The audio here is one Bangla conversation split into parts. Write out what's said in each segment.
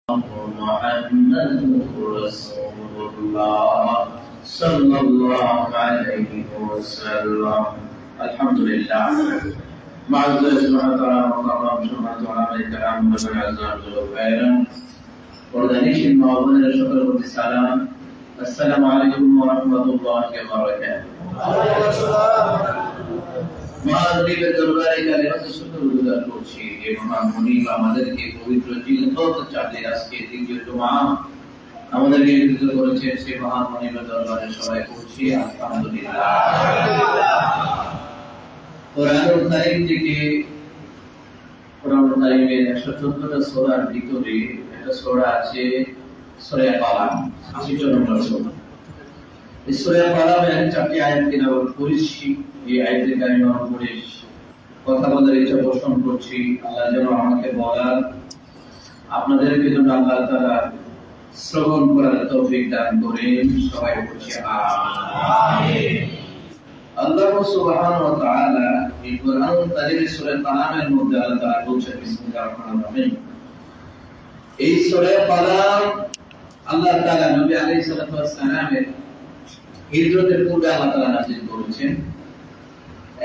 محمد رسول الله صلى الله عليه وسلم. الحمد لله. معزز محترم وكرم شمعة علماء الكرام ومن عزام خيرا وردانيش المعظمين الشكر والسلام. السلام عليكم ورحمة الله وبركاته. মহানবীর দরবারে কালিমাত শুকরগুজার করছি যে মহান মুনিব আমাদেরকে পবিত্র জিলহজ চাঁদের আজকে তৃতীয় জুমা আমাদেরকে বিরত করেছে সেই মহান মুনিবের দরবারে সবাই করছি আলহামদুলিল্লাহ। কোরআনুল কারীম থেকে কোরআনুল কারীমের 114টা সূরার ভিতরে একটা সূরা আছে সূরা কালাম, 80 নম্বর সূরা। এই সূরা কালামের 4টি আয়াত তিলাওয়াত করেছি। এই আয়াতের কারিমার উপরে কথা বলার ইচ্ছা পোষণ করছি। আল্লাহ যেন আমাকে বলার আপনাদেরকে যেন আল্লাহ তাআলা শ্রবণ করার তৌফিক দান করেন। সবাই বলছি আমিন। আল্লাহ সুবহানাহু ওয়া তাআলা এই কোরআন কারীমের সূরা কালামের মধ্যে আল্লাহ তাআলা বলছেন বিসমিল্লাহির রহমানির রহিম। এই সূরা কালাম আল্লাহ তাআলা নবী আলাইহিস সালাতু ওয়াস সালামের হিজরতের পূর্বে আল্লাহ তাআলা নাযিল করেছেন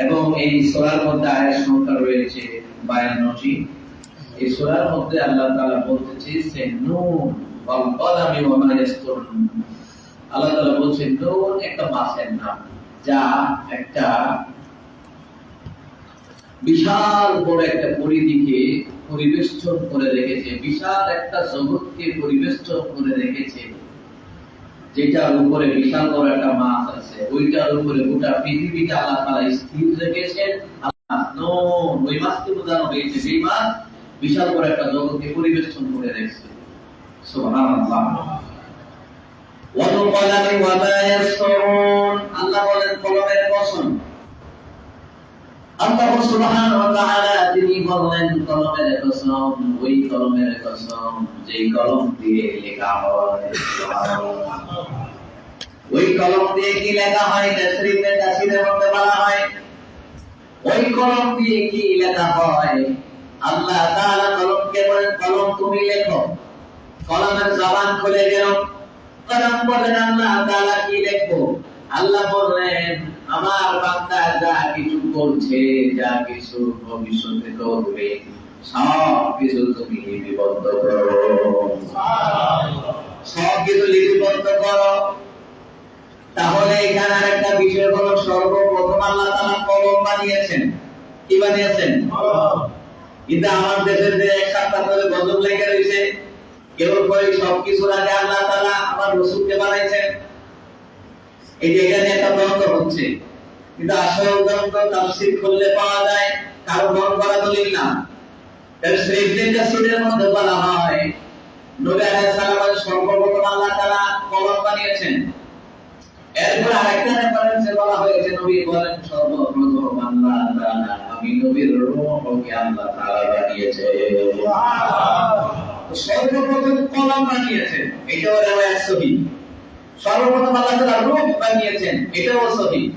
এবং এই সূরার মধ্যে আয়াত সংখ্যা রয়েছে 52টি। এই সূরার মধ্যে আল্লাহ তাআলা বলতেছে নূন ওয়াল কলামি ওয়া মা ইয়াসতুরুন। আল্লাহ তাআলা বলছেন নূন একটা মাছের নাম যা একটা বিশাল বড় একটা পরিধিকে পরিবেষ্টন করে রেখেছে, বিশাল একটা জগৎকে পরিবেষ্টন করে রেখেছে, যেটার উপরে বিশাল বড় একটা মাছ আছে, ওইটার উপরে গোটা পৃথিবীটা আল্লাহ তাআলা স্থির রেখেছেন। ওই মাছকে বোঝানো হয়েছে সেই মাছ বিশাল বড় একটা জগৎকে পরিবেষ্টন করে রেখেছে। সুবহানাল্লাহ। ওয়াল কলামি ওয়া মা ইয়াসতুরুন। আল্লাহ বলেন কলমের কসম। আল্লাহ সুবহানাহু ওয়া তাআলা তিনি বলেন কলমের কসম, ওই কলমের কসম যেই কলম দিয়ে লেখা হয়। ওই কলম দিয়ে কি লেখা হয়? তাফসীরের মধ্যে বলা হয় ওই কলম দিয়ে কি লেখা হয়। আল্লাহ তাআলা কলমকে বলেন কলম তুমি লেখো। কলমের জবান খুলে গেল। কলম বলেন আল্লাহ তাআলা কি লিখবো? আল্লাহ বললেন আমার বান্দা যা কিছু করছে, যা কিছু ভবিষ্যতে করবে, সব কিছু তুমি লিপিবদ্ধ করো। সব কিছু লিপিবদ্ধ করো। তাহলে এখানে আরেকটা বিষয় হলো সর্বপ্রথম আল্লাহ তাআলা কলম বানিয়েছেন। কি বানিয়েছেন? কিন্তু আমার দেশের যে এক সপ্তাহ ধরে গজব লেগে রয়েছে, কেউ কই সবকিছুর আগে আল্লাহ তাআলা আমার রাসূলকে বানাইছেন। এই যে এখানে একটা দ্বন্দ্ব হচ্ছে, কিন্তু আসল দ্বন্দ্ব তাফসীর খুললে পাওয়া যায়, কারো মন করা দলিল না। তাফসীরের মধ্যে বলা হয় নবী আলাইহিস সালাম সর্বপ্রথম আল্লাহ তাআলা কলম বানিয়েছেন। এরপর আরেকটা রেফারেন্সে বলা হয়েছে নবী বলেন সর্বপ্রথম আল্লাহ তাআলা আমি নবীর রূহকে আল্লাহ তাআলা বানিয়েছে। সুবহানাল্লাহ। সর্বপ্রথম কলম বানিয়েছেন, এটাও রিওয়ায়াত সহিহ। সর্বপ্রথম আল্লাহ তাআলা রূহ বানিয়েছেন, এটাও সহিহ।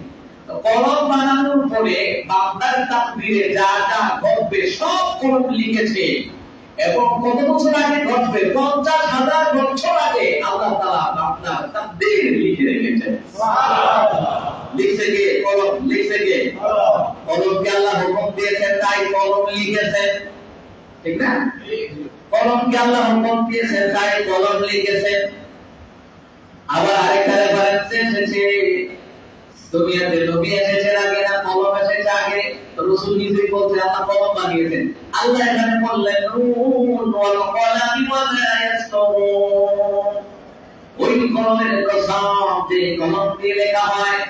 কলম বানানোর পরে বান্দার তাকদীরে যা যা ঘটবে সব কলম লিখেছে এবং কত বছর আগে ঘটবে, 50,000 বছর আগে আল্লাহ তাআলা বান্দার তাকদীর লিখে রেখেছেন। সুবহানাল্লাহ। লিখছে কে? কলম। লিখছে কে? কলমকে আল্লাহ হুকুম দিয়েছেন তাই কলম লিখেছেন, ঠিক না? কলমকে আল্লাহ হুকুম দিয়েছেন তাই কলম লিখেছেন। আবার আরেকটা রেফারেন্সে এসেছে দুনিয়াতে নবী এসেছেন আগে না কলম এসেছে আগে? রাসূল নিজেই বলতে আল্লাহ কলম বানিয়েছেন। আল্লাহ এখানে বললেন নূন ওয়াল কলামি ওয়া মা ইয়াসতুরুন। ওই কলমের কসম যে কলম দিয়ে লেখা হয়।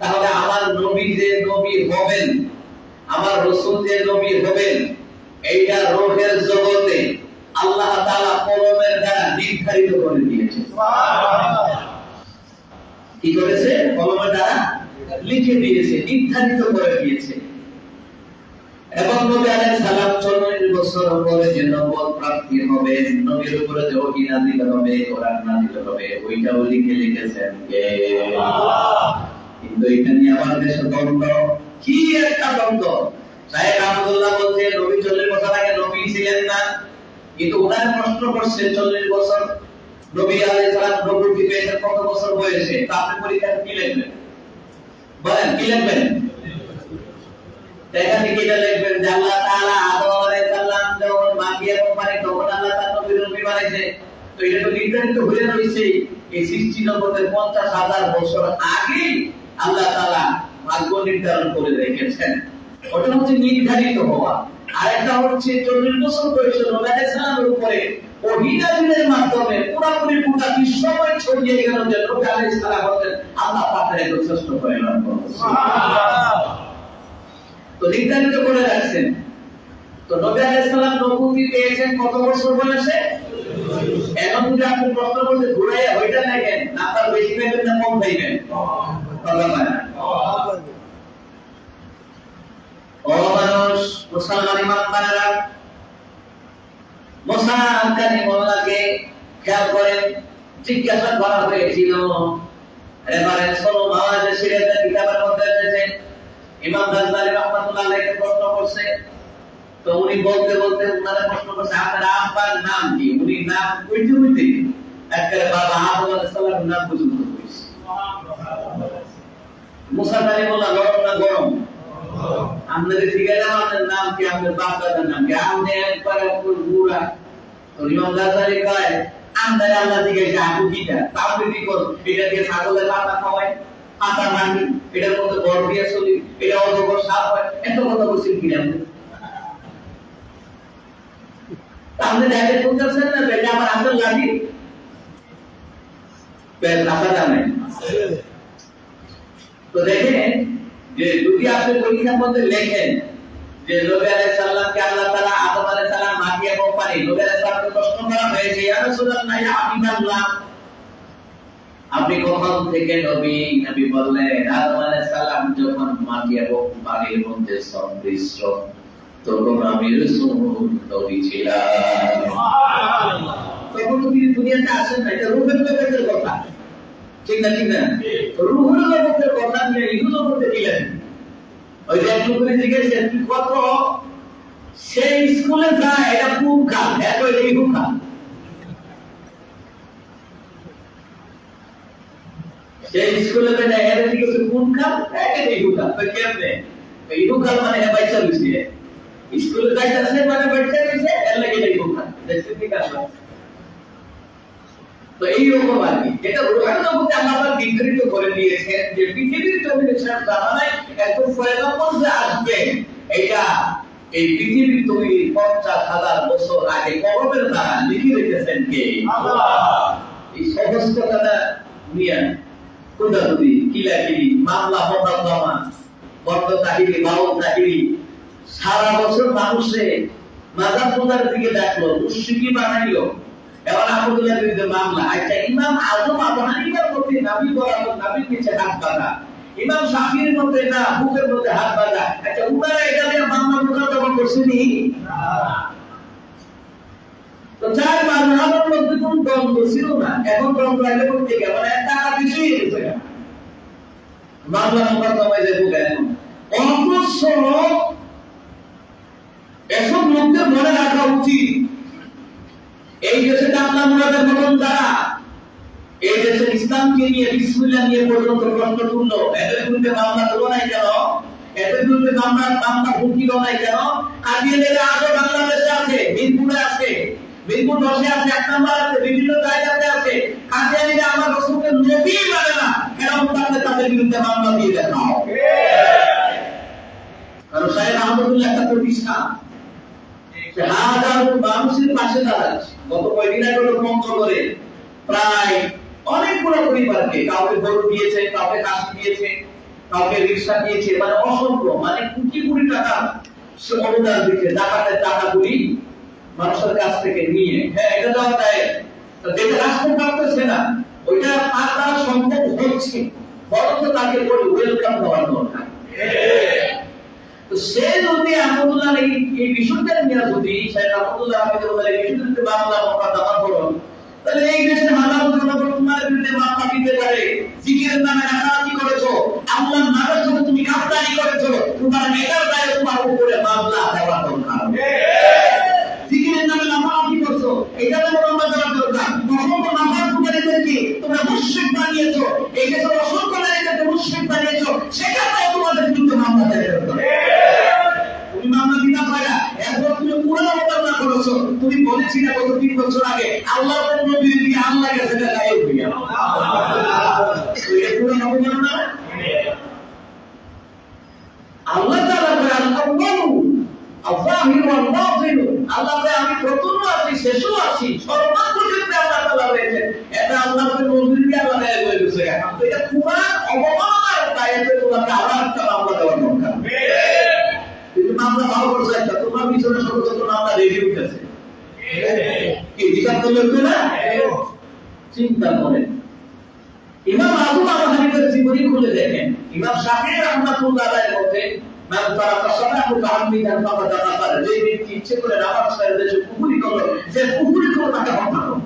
তাহলে আমার নবী যে নবী হবেন, আমার রাসূল যে নবী হবেন, এইটা রূহের জগতে আল্লাহ তাআলা কলমের দ্বারা নির্ধারিত করে দিয়েছেন। সুবহানাল্লাহ। কি করেছে? কলমের দ্বারা লিখে দিয়েছে, নির্ধারিত করে দিয়েছে। এবং নবী আলাইহিস সালাম 40 বছর পরে যে নবুয়ত প্রাপ্তি হবে, নবীর উপরে যে ওহী নাযিল হবে, কোরআন নাযিল হবে, ওইটাও লিখেছেন কে? আল্লাহ। কিন্তু এটা নিয়ে আমাদের দেশে দ্বন্দ্ব। কি একটা দ্বন্দ্ব! সাহেব আব্দুল্লাহ বলছে নবী 40 বছর আগে নবী ছিলেন না, কিন্তু ওনারা প্রশ্ন করছে 40 বছর নবী আলাইহিস সালাম নবুয়্যতি পেয়েছেন কত বছর বয়সে? তা আপনি পরীক্ষায় কি লিখবেন বলেন, কি লিখবেন? দেখা থেকে এটা লিখবেন যে আল্লাহ তাআলা আদম আলাইহিস সালাম যখন মাটি এবং পানি তখন আল্লাহ তাআলা নবী বানাইছে। তো এটা তো নির্ধারিত হয়ে রয়েছে এই সৃষ্টি জগতের 50,000 বছর আগে আল্লাহ তাআলা ভাগ্য নির্ধারণ করে রেখেছেন। ওটা হচ্ছে নির্ধারিত হওয়া। আর একটা হচ্ছে 40 বছর বয়সে নবী আলাইহিস সালামের উপরে ওহী নাযিলের মাধ্যমে পুরোপুরি গোটা বিশ্বময় ছড়িয়ে গেল যে নবী আলাইহিস সালাম হচ্ছেন আল্লাহ পাকের একজন শ্রেষ্ঠ পয়গম্বর। সুবহানাল্লাহ। তো নির্ধারিত করে রাখছেন। তো নবী আলাইহিস সালাম নবুয়্যতি পেয়েছেন কত বছর বয়সে? এখন যদি আপনি প্রশ্ন করতে ঘুরাইয়া ওইটা দেখেন, নাম্বার বেশি পাইবেন না কম পাইবেন? ও মানুষ, মুসলমান ইমানদারেরা, মুসা কালিমুল্লাহকে খেয়াল করেন। জিজ্ঞাসা করা হয়েছিল, রেফারেন্স হলো মাওয়াজে সিরাতের কিতাবের মধ্যে এসেছে। ইমাম গাজ্জালী রাহমাতুল্লাহ আলাইহি প্রশ্ন করছে। তো উনি বলতে বলতে উনারা প্রশ্ন করছে আপনার আব্বার নাম কি? উনি নাম কইতে কইতে একেবারে বাবা আদম আলাইহিস সালামের নাম পর্যন্ত কইছে। মুসা কালিমুল্লাহ গরম না গরম? আপনাদের জিজ্ঞাসা আপনার নাম কি, আপনার বাপ দাদার নাম কি? আপনি একবার বুড়া। তো ইমাম গাজ্জালী কয় আমাদের আল্লাহ জিজ্ঞাসা আপু কিটা? আপনি কি কর? এটা দিয়ে ছাগলের পাতা খাওয়ায়, পাতা মাটি, এটার মধ্যে বড় দিয়ে চলি, এটা অজগর সাপ হয়, এত কথা বলছেন কি আপনি? আপনি দেখে বলতেছেন না এটা আমার হাতের লাগি রাখা যাবে। তো দেখেন যে যদি আপনি পরীক্ষার মধ্যে লেখেন যে নবী আলাইহিস সালামকে আল্লাহ তাআলা আদম আলাইহিস সালাম মাটি এবং পানি, নবী আলাইহিস সালামকে প্রশ্ন করা হয়েছে ইয়া রাসূলুল্লাহ ইয়া হাবিবাল্লাহ আপনি কখন থেকে নবী? নবী বললেন আদম আলাইহিস সালাম যখন মাটি এবং পানির মধ্যে সদৃশ্য তখন আমি রাসূল নবী ছিলাম। সুবহানাল্লাহ। তখন তুমি দুনিয়াতে আসেন না, এটা রূহের জগতের কথা, ঠিক না? ঠিক না? রূহের জগতের কথা নিয়ে ইহুদি করতে দিলেন। ওই যে একটু করে জিজ্ঞেস তুই কত সেই স্কুলে যায় এটা কোন কাল? এত এই হুকা সেই স্কুলে যায় এটা জিজ্ঞেস কোন কাল? এটা এই হুকা। তো কেমনে এই হুকা মানে বাইচা দিছে স্কুলে যাইতাছে মানে বাইচা দিছে এর লাগি এই হুকা দেখতে ঠিক আছে। তো এই রকম আর কি এটা রূহের জগতে আল্লাহ পাক নির্ধারিত করে দিয়েছেন যে পৃথিবীর জমিনে শেষ জামানায় এত পয়গম্বর যে আসবে এটা এই পৃথিবীর তৈরি 50,000 বছর আগে কলমের দ্বারা লিখে রেখেছেন কে? আল্লাহ। এই সহজ কথাটা নিয়ে কুদাকুদি কিলাকিলি মামলা মোকদ্দমা বর্ত তাহিরি বাউল তাহিরি সারা বছর মানুষে মাজার পূজার দিকে ডাকলো, মুশরিকি বানাইলো। এবার আব্দুল্লাহর বিরুদ্ধে মামলা। আচ্ছা ইমাম আযম আবু হানিফার প্রতি নবী বরাবর নবীর নিচে হাত বাঁধা, ইমাম শাফিঈর মধ্যে না বুকের মধ্যে হাত বাঁধা। আচ্ছা উনারা এটা নিয়ে মামলা মোকদ্দমা করছেনি না? তো চার মাযহাবের মধ্যে কোন দ্বন্দ্ব ছিল না। এখন দ্বন্দ্ব আইলে করতে গিয়ে মানে টাকা কিছুই হয়েছে না, মামলা মোকদ্দমায় যে বুকে এখন অথচ এসব লোকদের মনে রাখা উচিত এই দেশে কামলা মুরাদের মতন যারা এই দেশের ইসলামকে নিয়ে বিসমিল্লাহ নিয়ে পর্যন্ত প্রশ্ন তুললো, এদের বিরুদ্ধে মামলা হলো নাই কেন? এদের বিরুদ্ধে মামলা হুমকি হলো নাই কেন? কাদিয়ানীরা আজও বাংলাদেশে আছে, মিরপুরে আছে, মিরপুর 10 এ আছে, 1 নম্বর আছে, বিভিন্ন জায়গাতে আছে। কাদিয়ানীরা আমার রাসূলকে নবী মানে না, কেন তাদের বিরুদ্ধে মামলা দিয়ে দেখাও? কারণ সাহেব আহমদুল্লাহ একটা প্রতিষ্ঠান হাজার মানুষের পাশে দাঁড়াচ্ছে। গত কয়েকদিন আগে পঞ্চগড়ে প্রায় অনেকগুলো পরিবারকে কাউকে গরু দিয়েছে, কাউকে কাশি দিয়েছে, কাউকে রিক্সা দিয়েছে, মানে অসংখ্য মানে কোটি কোটি টাকা সে অনুদান দিচ্ছে। ডাকাতের টাকাগুলি মানুষের কাছ থেকে নিয়ে হ্যাঁ এটা দেওয়া যায়। যেটা রাষ্ট্র পারতেছে না ওইটা আর তার সম্ভব হচ্ছে, বরঞ্চ তাকে ওয়েলকাম দেওয়ার দরকার। তো সে যদি আহমদুল্লাহ এই বিষয়টা নিয়ে যদি শেখ আহমদুল্লাহ এই বিষয়টাতে বাংলা মোকদ্দমা করুন, তাহলে এই দেশের হাজার হাজার তোমার বিরুদ্ধে মামলা দিতে পারে। জিকিরের নামে রাতারাতি করেছো, আল্লাহর নামের জন্য তুমি গাদ্দারি করেছো, তোমার নেতার দায়ে তোমার উপরে মামলা দেওয়া দরকার। জিকিরের নামে লাফালাফি করছো, বছর আগে আল্লাহ নবীর দিকে আল্লাহ গেছে গায়েব হইয়া পুরান অবমাননা। আল্লাহ তাআলা বলেন আল্লাহু আয-যাহিরু ওয়াল বাতিন, আল্লাহ বলে আমি প্রথমও আছি শেষও আছি, সর্বত্র ক্ষেত্রে আল্লাহ তাআলা রয়েছেন। এটা আল্লাহর নবীর দিকে আল্লাহ গায়েব হয়ে গেছে। এটা পুরান অবমাননার দায়িত্ব তোমাকে আবার একটা মামলা দেওয়ার দরকার। কিন্তু মামলা ভালো করছে একটা, তোমার পিছনে সর্বত্র মামলা রেডি উঠেছে, কি বিচার করলে হতো না? চিন্তা করেন। ইমাম আবু হানিফার জীবনী খুলে দেখেন, ইমাম শাফিঈ রাহমাতুল্লাহ আলাইহির মতে মান তারাকা সালাহু তাআমিদান ফাকাদ কাফার, যে ব্যক্তি ইচ্ছে করে নামাজ ছেড়ে দেয় সে কুফরি করলো, যে কুফরি করলো তাকে হত্যা করো।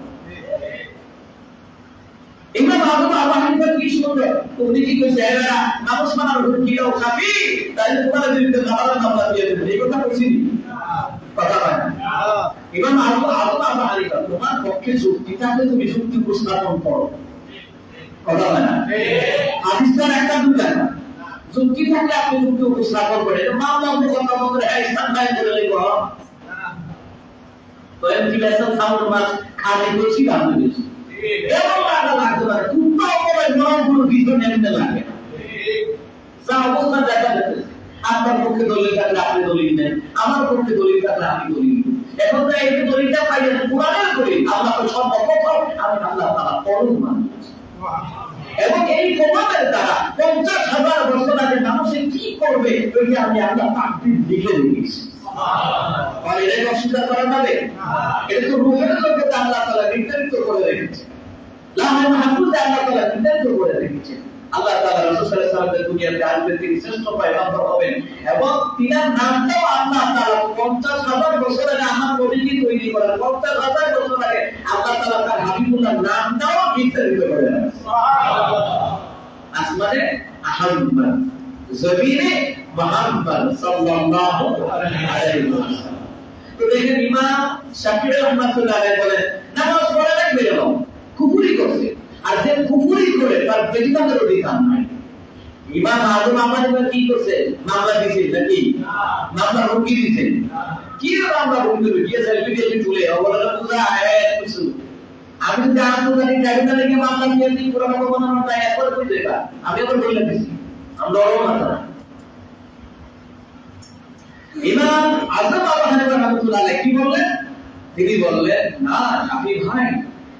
ইমাম আবু হানিফা কি সুন্দর উনি কি কইছে, এরা নামাজ মানার হুকুম দাও শাফিঈ, তাহলে তোমার বিরুদ্ধে নামাজের মামলা দিয়ে দেবে, এই কথা কইছি কথা হয় না। ইমাম আবু হানিফা তোমার পক্ষে যুক্তি থাকলে তুমি যুক্তি উপস্থাপন করো, কথা হয় না। হাদিসটার একটা দুটা না, যুক্তি থাকলে আপনি যুক্তি উপস্থাপন করেন। এটা মামলা কথা বলতে হয় ইসলাম নাই করে লিখো তো এমনি লেসন সাউন্ড মাছ খানে বেশি দাম বেশি এবং লাগা লাগতে পারে, কুত্তা করে গরম কোনো কিছু নেমতে লাগে যা অবস্থা দেখা যাচ্ছে। আপনার পক্ষে দলিল থাকলে আপনি দলিল নেন, আমার পক্ষে দলিল থাকলে আমি দলিল নিই। এখন তো এই দলিলটা পাইলেন কোরআনের দলিল, আল্লাহ তো সর্বপ্রথম আমি আল্লাহ তাআলা পরম মানুষ। এবং এই প্রমাণের দ্বারা 50,000 বছর আগে মানুষে কি করবে ওইটা আমি আল্লাহ তাকদীর লিখে দিয়েছি। আর এটা অস্বীকার করা যাবে? এটা তো রূহের জগতে আল্লাহ তাআলা নির্ধারিত করে রেখেছে, লাহে মাহফুজে আল্লাহ তাআলা নির্ধারিত করে রেখেছে। আল্লাহ তাআলা রাসূল সাল্লাল্লাহু আলাইহি ওয়াসাল্লামের দুনিয়াতে আসবেন, তিনি শ্রেষ্ঠ পয়গম্বর হবেন এবং তিনার নামটাও আল্লাহ তাআলা 50,000 বছর আগে আমার নবীকে তৈরি করেন। 50,000 বছর আগে আল্লাহ তাআলা তার হাবিবুল্লাহ নামটাও নির্ধারিত করেন। সুবহানাল্লাহ। আসমানে আহমদ, জমিনে মুহাম্মদ সাল্লাল্লাহু আলাইহি ওয়াসাল্লাম। তো দেখেন ইমাম শাফিঈ রাহমাতুল্লাহ আলাইহি বলেন নামাজ পড়ে না বের হও, কুফরি করছে। আর যে কুফরি করে তার বেদিনের অধিকার নাই। ইমাম আযম আমাদের কি করছে, মামলা দিয়েছেন নাকি? মামলা হুমকি দিয়েছেন। কি মামলা হুমকি দিয়েছে? সেলফি তুলে ওগুলো পুরো কিছু আমি জান তো জানি ট্রাইব্যুনালে লেগে মামলা দিয়ে দিই, পুরো বানানো তাই একবার করে দেবা। আমি আবার বলে দিছি আমরা ওরও না। ইমাম আযম আবু হানিফা রাহমাতুল্লাহ আলাইহি কি বললেন? তিনি বললেন না শাফিঈ ভাই,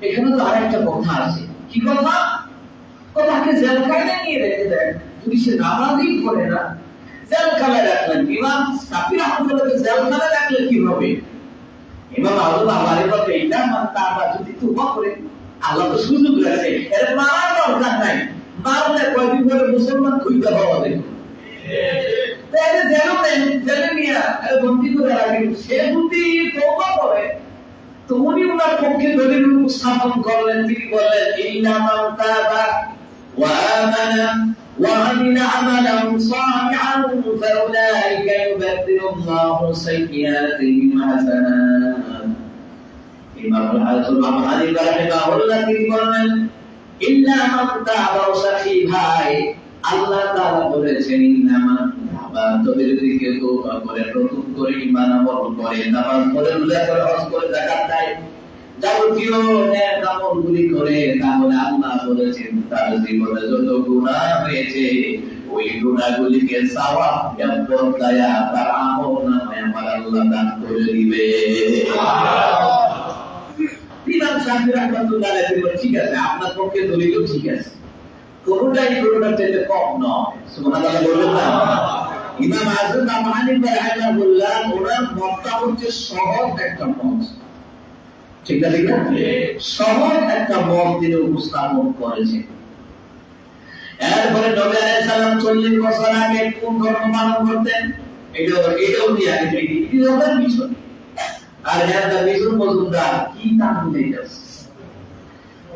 এখানে তো আরেকটা কথা আছে। কি কথা? কথাকে জেলখানায় নিয়ে রেখে দেন, যদি সে নামাজই পড়ে না জেলখানায় রাখলেন। ইমাম শাফিঈ রাহমাতুল্লাহকে জেলখানায় রাখলে কি হবে? ইমাম আযম আমারে বলতে এটা মানতা আমরা যদি তওবা করে আল্লাহ তো সুযোগ রাখে, এর মারার দরকার নাই। মারলে কয়দিন পরে মুসলমান খুঁজতে পাওয়া যাবে। তাহলে জেলে নিয়ে বন্দী করে রাখেন, সে যদি তওবা করে তো উনি ওনার পক্ষে দলিল উপস্থাপন করলেন। তিনি বললেন ইল্লা মান তাবা ওয়া আমানা ওয়া আমিলা আমালান সালিহান ফাউলাইকা ইউবাদদিলুল্লাহু সাইয়্যাতিহিম হাসানাত। ইমাম আযম আবু হানিফা রাহিমাহুল্লাহ তিনি বলেন ইল্লা মান তাবা, সাফি ভাই আল্লাহ তাআলা বলেছেন ইন্না মান তাবা, তবে যদি কেউ তওবা করে, নতুন করে ঈমান আমল করে, নামাজ পড়ে, রোজা করে, হজ করে, যাকাত দেয়, যাবতীয় নেক আমলগুলি করে, তাহলে আল্লাহ বলেছেন তার জীবনে যত গুনাহ হয়েছে ওই গুনাহগুলিকে সওয়াব বদলায়া তার আমলনামায় আমার আল্লাহ দান করে দিবে। ইমাম শাফিঈ রাহমাতুল্লাহ আলাইহি বলেন ঠিক আছে, আপনার পক্ষে দলিল ঠিক আছে, কোনটাই কোনটার চাইতে কম নয়। সুবহানাল্লাহ বলবেন না? ইমাম আযম আবু হানিফা রাহিমাহুল্লাহ ওনার মতটা হচ্ছে সহজ একটা মত, ঠিক আছে না? সহজ একটা মত তিনি উপস্থাপন করেছেন। এরপরে নবী আলাইহিস সালাম 40 বছর আগে কোন ধর্ম পালন করতেন এটাও দিয়ে আগে কি ওদের বিষয়। আর এর বিষয় মজুমদার কি নাম দিতেছে,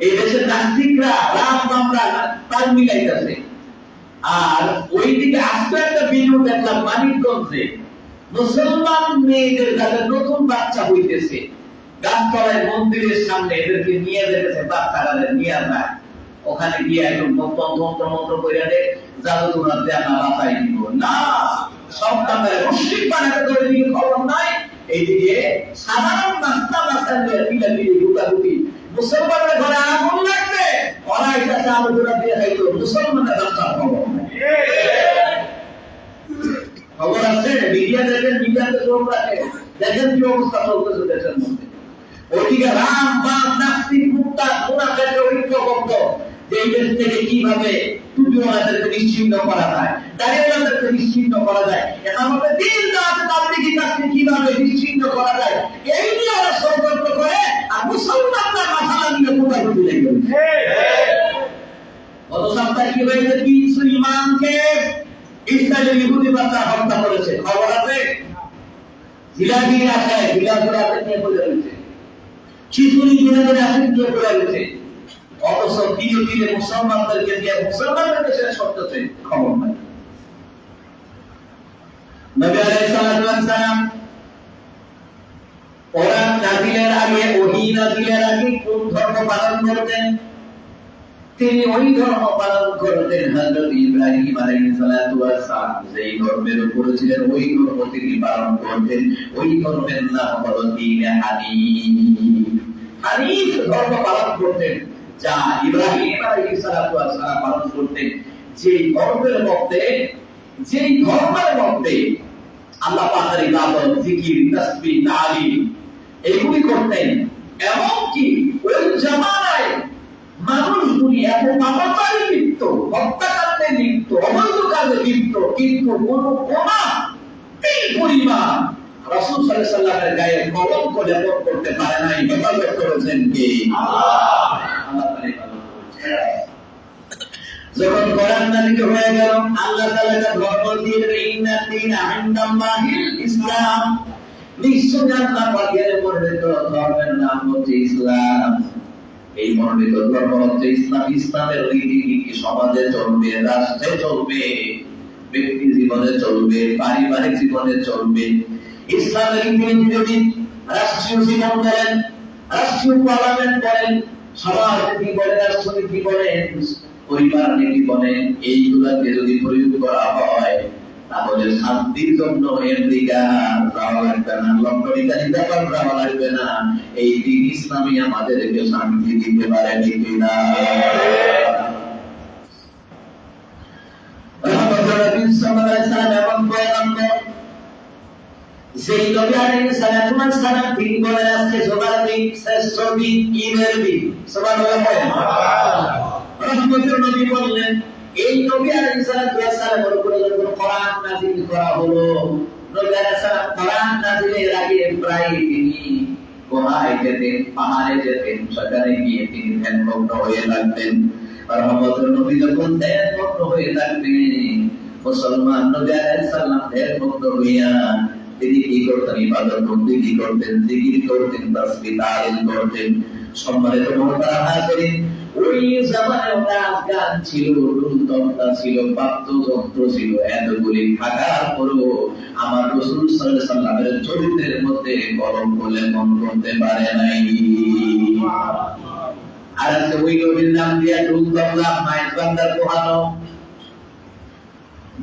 এই দেশের নাস্তিকরা রাম বামরা তাল মিলাইতেছে। আর ওইদিকে আস্তে একটা ভিডিও দেখলাম মানিকগঞ্জে মুসলমান মেয়েদের যাদের নতুন বাচ্চা হইতেছে, গাছতলায় মন্দিরের সামনে এদেরকে নিয়ে যেতেছে, বাচ্চারা নিয়ে যায়, ওখানে গিয়ে একদম মন্ত্র করে দেয়, জাদু তোমার দেয়া বাতাই দিব না, সব কামে মুশরিক বানাতে করে দিকে খবর নাই, এইদিকে সাধারণ নাস্তা নিয়ে পিলাপিলি গুটাগুটি, মুসলমানের ঘরে আগুন লাগবে, ওরা এটা আলু গুঁড়া দিয়ে খাইতো, মুসলমানের রাস্তার খবর খবর আছে। মিডিয়া দেখেন, মিডিয়াতে চোখ রাখে, দেখেন কি অবস্থা চলতেছে দেশের মধ্যে। ওইদিকে রাম বাম নাস্তিক মুক্তা মুনাফেকের ঐক্যবদ্ধ যে এই দেশ থেকে কিভাবে টুপিওয়ালাদেরকে নিশ্চিহ্ন করা যায়, দাঁড়িয়েওয়ালাদেরকে নিশ্চিহ্ন করা যায়, এটার মধ্যে দিন রাত তাবলীগি কাজকে কিভাবে নিশ্চিহ্ন করা যায়, এই নিয়ে ওরা ষড়যন্ত্র করে। আর মুসলমানরা মাথালা নিয়ে কোথাগুলি লেগে গত সপ্তাহে কি হয়েছে? কিছু ইমামকে ইসরায়েলি ইহুদি বাচ্চা হত্যা করেছে, খবর আছে? জিলাপির আশায় জিলাপির আশায় নিয়ে পড়ে রয়েছে, খিচুড়ি জিলাপির আশায় নিয়ে পড়ে রয়েছে। অথচ ধীরে ধীরে মুসলমানদেরকে দিয়ে মুসলমানদেরকে শেষ করতেছে, খবর নাই। নবী আলাইহিস সালাম কোরআন নাযিলের আগে, ওহী নাযিলের আগে কোন ধর্ম পালন করতেন? তিনি ওই ধর্ম পালন করতেন হযরত ইব্রাহিম আলাইহিস সালাম যেই ধর্মের উপর ছিলেন, ওই ধর্ম তিনি পালন করতেন। ওই ধর্মের নাম হলো দ্বীনে হানিফ। হানিফ ধর্ম পালন করতেন, যা ইব্রাহিম আলাইহিস সালাম পালন করতেন। যেই ধর্মের মধ্যে আল্লাহ পাকের ইবাদত, জিকির, তাসবিহ, তালিম এগুলি করতেন। এমনকি ওই জামানায় মানুষগুলি এত পাপাচারে লিপ্ত, হত্যাকাণ্ডে লিপ্ত, অবৈধ কাজে লিপ্ত, কিন্তু কোন পরিমাণ রাসূল সাল্লাল্লাহু আলাইহি ওয়াসাল্লামের গায়ে কলঙ্ক লেপন করতে পারে নাই। হেফাজত করেছেন কে? আল্লাহ তাআলা। যখন কোরআন নাযিল হয়ে গেল, আল্লাহ তাআলা ধর্ম দিয়ে ইন্না দীনা ইনদাল্লাহিল ইসলাম, নিশ্চয় আল্লাহ পাকের মনোনীত ধর্মের নাম হচ্ছে ইসলাম। এই মনোনীত ধর্ম হচ্ছে ইসলাম। ইসলামের রীতিনীতি সমাজে চলবে, রাষ্ট্রে চলবে, ব্যক্তি জীবনে চলবে, পারিবারিক জীবনে চলবে। ইসলামের রীতিনীতি যদি রাষ্ট্রীয় জীবন বলেন, রাষ্ট্রীয় পার্লামেন্ট বলেন, সমাজ নীতি বলেন, রাষ্ট্রনীতি বলেন, পরিবার নীতি বলেন, এইগুলাকে যদি প্রয়োগ করা হয় তাহলে শান্তির জন্য আমেরিকা যাওয়া লাগবে না, লন্ডনে জাপান যাওয়া লাগবে না। এই দিন ইসলামী আমাদেরকে শান্তি দিতে পারে কিনা? সেই নবী আলাইহিস সালাম তিনি বলেন, আজকে সবার দিন শ্রেষ্ঠ দিন, ঈদের দিন। সুবহানাল্লাহ বলেন। রহমতের নবী বললেন, এই নবী আলাইহিস সালামের উপরে যখন কোরআন নাযিল করা হলো, নবী আলাইহিস সালাম কোরআন নাযিলের আগে প্রায় তিনি গুহায় যেতেন, পাহাড়ে যেতেন, সেখানে গিয়ে তিনি ধ্যানমগ্ন হয়ে থাকতেন। রহমতের নবী যখন ধ্যানমগ্ন হয়ে থাকতেন, মুসলমান নবী আলাইহিস সালাম ধ্যানমগ্ন হইয়া তিনি কি করতেন? ইবাদত বন্দেগী করতেন, জিকির করতেন, তাসবিহ তাহলিল করতেন। সম্মানিত মুহতারাম হাজিরিন, ওই জামানায় নাচ গান ছিল, ঢোল তবলা ছিল, বাদ্যযন্ত্র ছিল, এতগুলি থাকার পরেও আমার রাসূল সাল্লাল্লাহু আলাইহি ওয়াসাল্লামের চরিত্রের মধ্যে কলঙ্ক লেপন করতে পারে নাই। আর আজকে ওই নবীর নাম দিয়া ঢোল তবলা মাইক বান্দার পোহানো,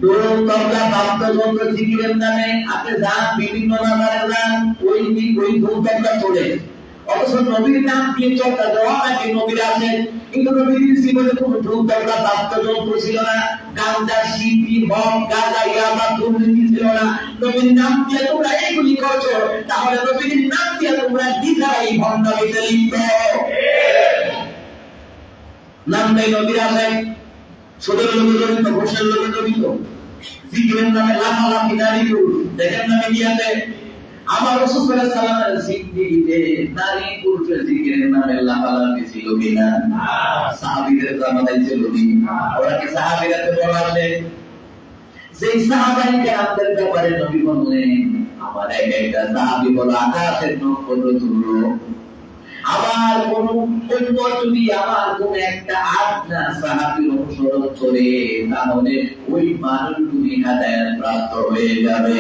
ঢোল তবলা বাদ্যযন্ত্র জিকিরের নামে আপনি যান, বিভিন্ন নামারে যান, ওই ঢোল তবলা চলে। অথচ নবীর নাম দিয়ে চর্চা দেওয়া নাকি নবীর আছেন, কিন্তু নবীর জীবনে কোনো ঢোল তবলা বাদ্যযন্ত্র ছিল না, গাঁজা, সিগারেট, মদ, গাঁজা, ইয়াবা, দুর্নীতি ছিল না। নবীর নাম দিয়ে তোমরা এইগুলি করছো, তাহলে নবীর নাম দিয়ে তোমরা দ্বিধায় ভণ্ডামিতে লিপ্ত। নাম নেই নবীর আছেন, সুদের লোকে জড়িত, ঘোষের লোকে জড়িত, জিকিরের নামে লাফালাফি নারী পুরুষ। দেখেন না মিডিয়াতে আমার রাসূল সাল্লাল্লাহু আলাইহি ওয়াসাল্লামের জিন্দেগিতে নারী পুরুষের জিকিরের নামে লাফালাফি ছিল কিনা? সাহাবীদের জামানায় ছিল কি? ওরা কি সাহাবীরাতে বলা আছে? সেই সাহাবায়ে কেরামদের ব্যাপারে নবী বললেন, আমার একটা সাহাবী বলে আকাশের নক্ষত্র তুল্য, আমার কোন যদি আমার কোন একটা আজ্ঞা সাহাবীর অনুসরণ করে, তাহলে ওই মানুষগুলি হেদায়েত প্রাপ্ত হয়ে যাবে।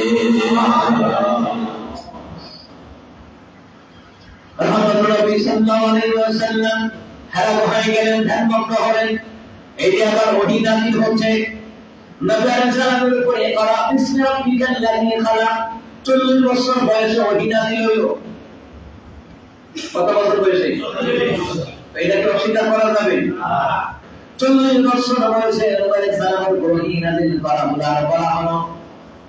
রাসূলুল্লাহ সাল্লাল্লাহু আলাইহি ওয়াসাল্লাম হারাম হয়ে গেলেন, ধ্যানমগ্ন হলেন। এই যে আবার ওহী নাযিল হচ্ছে, নবী আলাইহিস সালামের উপরে ইকরা বিসমি রাব্বিকাল লাযী খালাক, 40 বছর বয়সে ওহী নাযিল হলো। কত বছর বয়সে? এটা কি অস্বীকার করা যাবে? 40 বছর বয়সে নবী সালামের ওহী নাযিল করা হলো। আর বলা হলো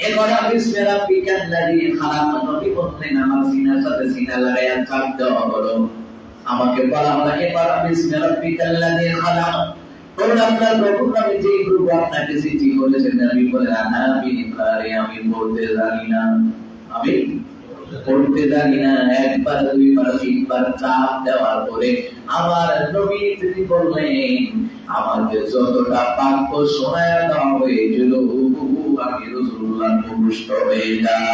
এবারে বিসমি রাব্বিকাল্লাযী খালাক। নবী বললেন আমার সিনার সাথে সিনা লাগায়া চাপ দেওয়া হলো। আমাকে বলা হলো এবারে বিসমি রাব্বিকাল্লাযী খালাক। তোমরা আপনার প্রভুর নামে যে গ্রুপ আপনাকে সৃষ্টি করেছেন, নবী বলেন আমি পড়তে জানি না, আমি পড়তে জানি না। একবার দুইবার তিনবার চাপ দেওয়ার পরে আমার নবী তিনি বললেন আমাকে যতটা বাক্য শোনায় দেওয়া হয়েছিল আমি রাসূলুল্লাহ মুখস্থ হয়ে যায়,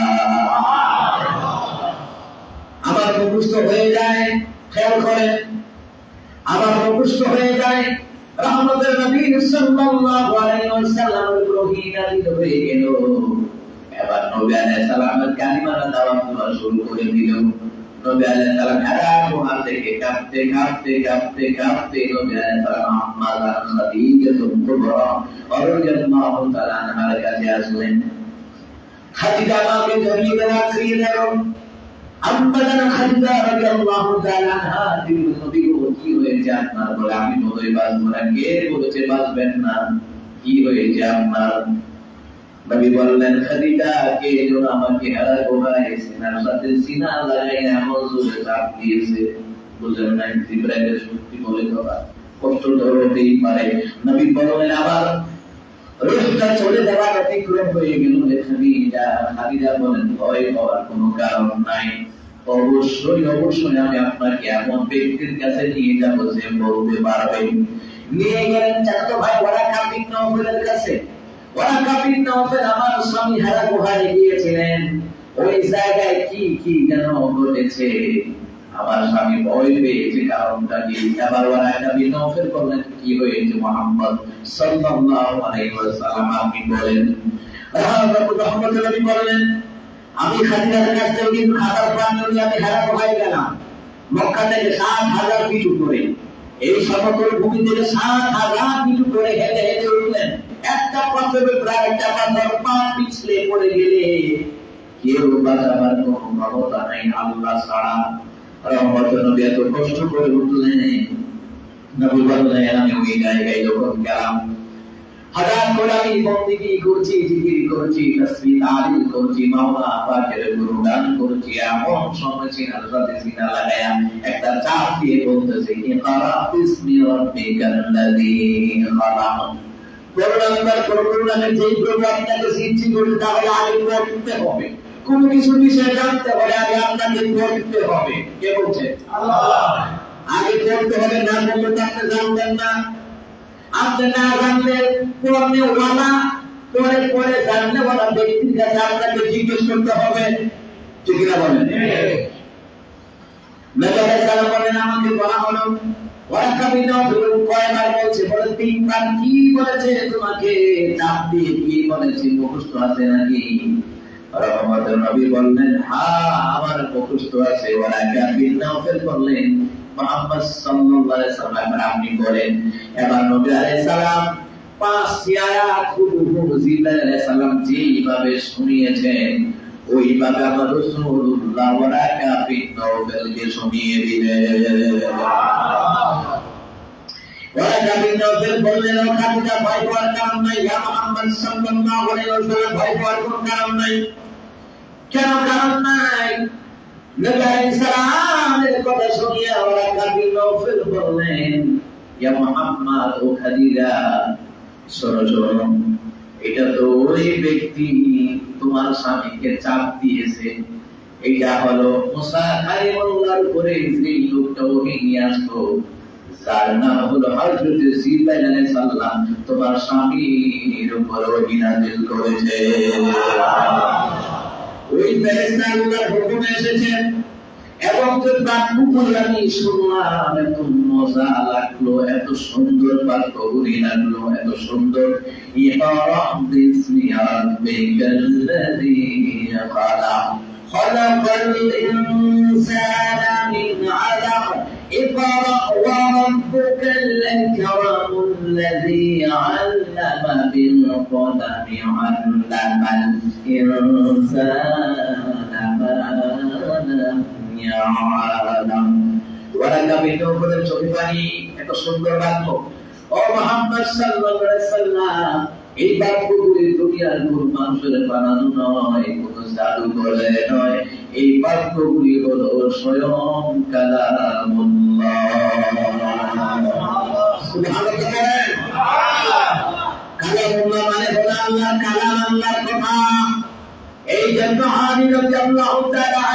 আমার মুখস্থ হয়ে যায়। খেয়াল করেন, আমার মুখস্থ হয়ে যায়। রহমতের নবী সাল্লাল্লাহু আলাইহি ওয়াসাল্লামের ওহী নাযিল হয়ে গেল। এবার নবী আলাইহিস সালামের কালিমার দাওয়াত দেওয়া শুরু করে দিল। নবী আলাইহিস সালাম হাত থেকে কাঁপতে কাঁপতে কাঁপতে কাঁপতে নবী আলাইহিস সালাম আম্মা খাদিজা কুবরা রাদিয়াল্লাহু তাআলা আনহার কাছে আসলেন। খাদিজা আমাকে জড়িয়ে ধরে আঁকড়িয়ে দিল। আম্মা খাদিজা রাদিয়াল্লাহু তাআলা আনহা তিনি নবী কি হয়েছে আপনার? বলে আমি বোধহয় বাঁচব না। কে বলেছে বাঁচবেন না? কি হয়েছে আপনার? নবী বললেন খাদিজা কে যেন আমাকে গোহায় সিনার সাথে সিনা লাগাই এমন জোরে চাপ দিয়েছে। বুঝলেন না? জিবরাইলের শক্তি বলে কথা, কষ্ট তো হতেই পারে। নবী বললেন আবার রূহটা চলে যাওয়ার অতিক্রম হয়ে গেল। খাদিজা খাদিজা বলেন ভয় হওয়ার কোনো কারণ নাই। অবশ্যই অবশ্যই আমি আপনাকে এমন ব্যক্তির কাছে নিয়ে যাব যে বলতে পারবে। নিয়ে গেলেন চাচাতো ভাই ওয়ারাকা বিন নওফলের কাছে। ওয়ারাকা বিন নওফল আমার স্বামী হেরা গুহায় গিয়েছিলেন। ওই জায়গায় কি কি যেন ঘটেছে, আমার স্বামী ভয় পেয়েছে, কারণটা কি? এবার ওয়ারাকা বিন নওফল বললেন কি হয়েছে মুহাম্মদ সাল্লাল্লাহু আলাইহি ওয়াসাল্লাম আপনি বলেন। রহমতুল্লাহ নবী বললেন আমি খাদিজার কাছ থেকে কিন্তু খাতার প্রাণ নিয়ে আমি হেরা গুহায় গেলাম। মক্কা থেকে ৭,০০০ ফিট উপরে, এই সমতল ভূমি থেকে ৭,০০০ ফিট উপরে হেঁটে হেঁটে উঠলেন। একটা পাথরের প্রায় একটা পাথর পা পিছলে পড়ে গেলে কেউ বাঁচাবার কোনো ক্ষমতা নাই আল্লাহ ছাড়া। রহমতুল্লাহ নবী এত কষ্ট করে উঠলেন। নবী বললেন আমি ওই জায়গায় যখন গেলাম হঠাৎ করে আমি বন্দেগী করছি, জিকির করছি, তাসবিহ তাহলিল করছি, মাওলা পাকের গুণগান করছি। এমন সময় সিনার সাথে সিনা লাগায়া একটা চাপ দিয়ে বলতেছে ইকরা বিসমি রাব্বিকাল্লাযী খালাক। প্রভুর নামে যেই প্রভু আপনাকে সৃষ্টি করেছে তাহলে আগে পড়তে হবে। কোন কিছু বিষয় জানতে হলে আগে আপনাকে পড়তে হবে। কে বলছে? আল্লাহ। আগে পড়তে হবে, না পড়লে তো আপনি জানবেন না। আপনি না জানলে পড়নে ওয়ালা পরে পরে জানলে ওয়ালা ব্যক্তির কাছে আপনাকে জিজ্ঞেস করতে হবে। ঠিক না বলেন? নবী আলাইহিস সালাম বলেন আমাকে বলা হলো ওয়ারাকা বিন নওফল কয়বার বলছে? বলে ৩ বার। কি বলেছে তোমাকে? চাপ দিয়ে কি বলেছে? মুখস্থ আছে নাকি? রহমতের নবী বললেন হ্যাঁ আমার মুখস্থ আছে। ওয়ারাকা বিন নওফল বললেন মুহাম্মদ সাল্লাল্লাহু আলাইহি ওয়াসাল্লাম আপনি বলেন। এবার নবী আলাইহিস সালাম ৫টি আয়াত হুবহু জিবরাইল আলাইহিস সালাম যেইভাবে শুনিয়েছেন ওইভাবে আমার রাসূলুল্লাহ ওয়ারাকা বিন নওফলকে শুনিয়ে দিলেন। ওয়ারাকা বিন নওফল বললেন ও খাদিজা ভয় পাওয়ার কারণ নাই, ইয়া মুহাম্মদ সাল্লাল্লাহু আলাইহি ওয়াসাল্লাম ভয় পাওয়ার কোনো কারণ নাই। কেন কারণ নাই? নবী আলাইহিস সালামের কথা শুনিয়া ওয়ারাকা বিন নওফল বললেন ইয়া মুহাম্মদ ও খাদিজা শোনো শোনো, এটা তো ওই ব্যক্তি তোমার স্বামীকে চাপ দিয়েছে। এটা হলো মুসা কালিমুল্লাহর উপরে যে লোকটা ওকে নিয়ে আসতো যার নাম হলো হযরত জিবরাইল আলাইহিস সালাম তোমার স্বামীর উপর ওহী নাযিল করেছে। ওই ফেরেশতা আল্লাহর হুকুমে এসেছেন এবং যে বাক্যগুলো আমি শুনলাম এত মজা লাগলো, এত সুন্দর বাক্য গুলি লাগলো, এত সুন্দর। ইকরা বিসমি রাব্বিকাল্লাযী খালাক খালাকাল ইনসানা মিন আলাক ইকরা ওয়া রাব্বুকাল আকরামুল্লাযী আল্লামা বিল কলমি আল্লামাল ইনসানা يعلم ولك بنور চোখে এত সুন্দর বাক্য ও মুহাম্মদ সাল্লাল্লাহু আলাইহি সাল্লাম এই বাক্যগুলি দুনিয়ার কোন মানুষের বানানো নয় কোন জাদুকরে নয় এই বাক্যগুলি হলো স্বয়ং কালামুল্লাহ সুবহানাল্লাহ কালামুল্লাহ মানে হলো আল্লাহর কালাম আল্লাহর কথা এই জন্য আলী রাদিয়াল্লাহু তাআলা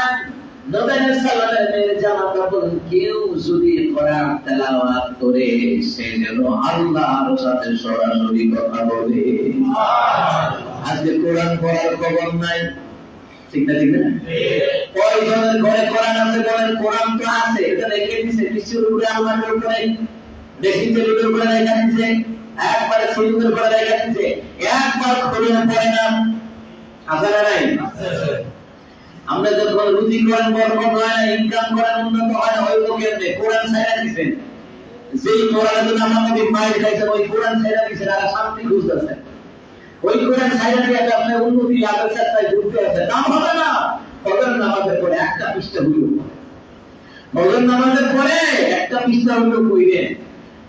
নবী সাল্লাল্লাহু আলাইহি ওয়াসাল্লাম বলেন কেউ যদি কোরআন তেলাওয়াত করে সে যেন আল্লাহর সাথে সরাসরি কথা বলে আজকে কোরআন পড়ার খবর নাই ঠিক না কয়জনের ঘরে কোরআন আছে বলেন কোরআন তো আছে এটা রেখে দিয়েছে কিছুর উপরে আল্লাহর উপরে বেশি তেলের উপরে রেখে দিয়েছে একবার সুন্দর করে রেখে দিয়েছে একবার কোরআন পড়ে না আছে না নাই আমরা যখন রুজি করেন বরকত হয় না ইনকাম করেন উন্নত হয় না ওই লোকের কোরআন ছাইরা দিবেন যেই কোরআনের জন্য আমাদের মায়ের কাছে ওই কোরআন ছাইরা দিবেন আর শান্তি খুঁজতেছে ওই কোরআন ছাইরা দিয়ে আপনি উন্নতি লাভের চেষ্টায় ঘুরতে আছে না হবে না ফজর নামাজের পরে একটা পৃষ্ঠা হইল ফজর নামাজের পরে একটা পৃষ্ঠা হইল কইরে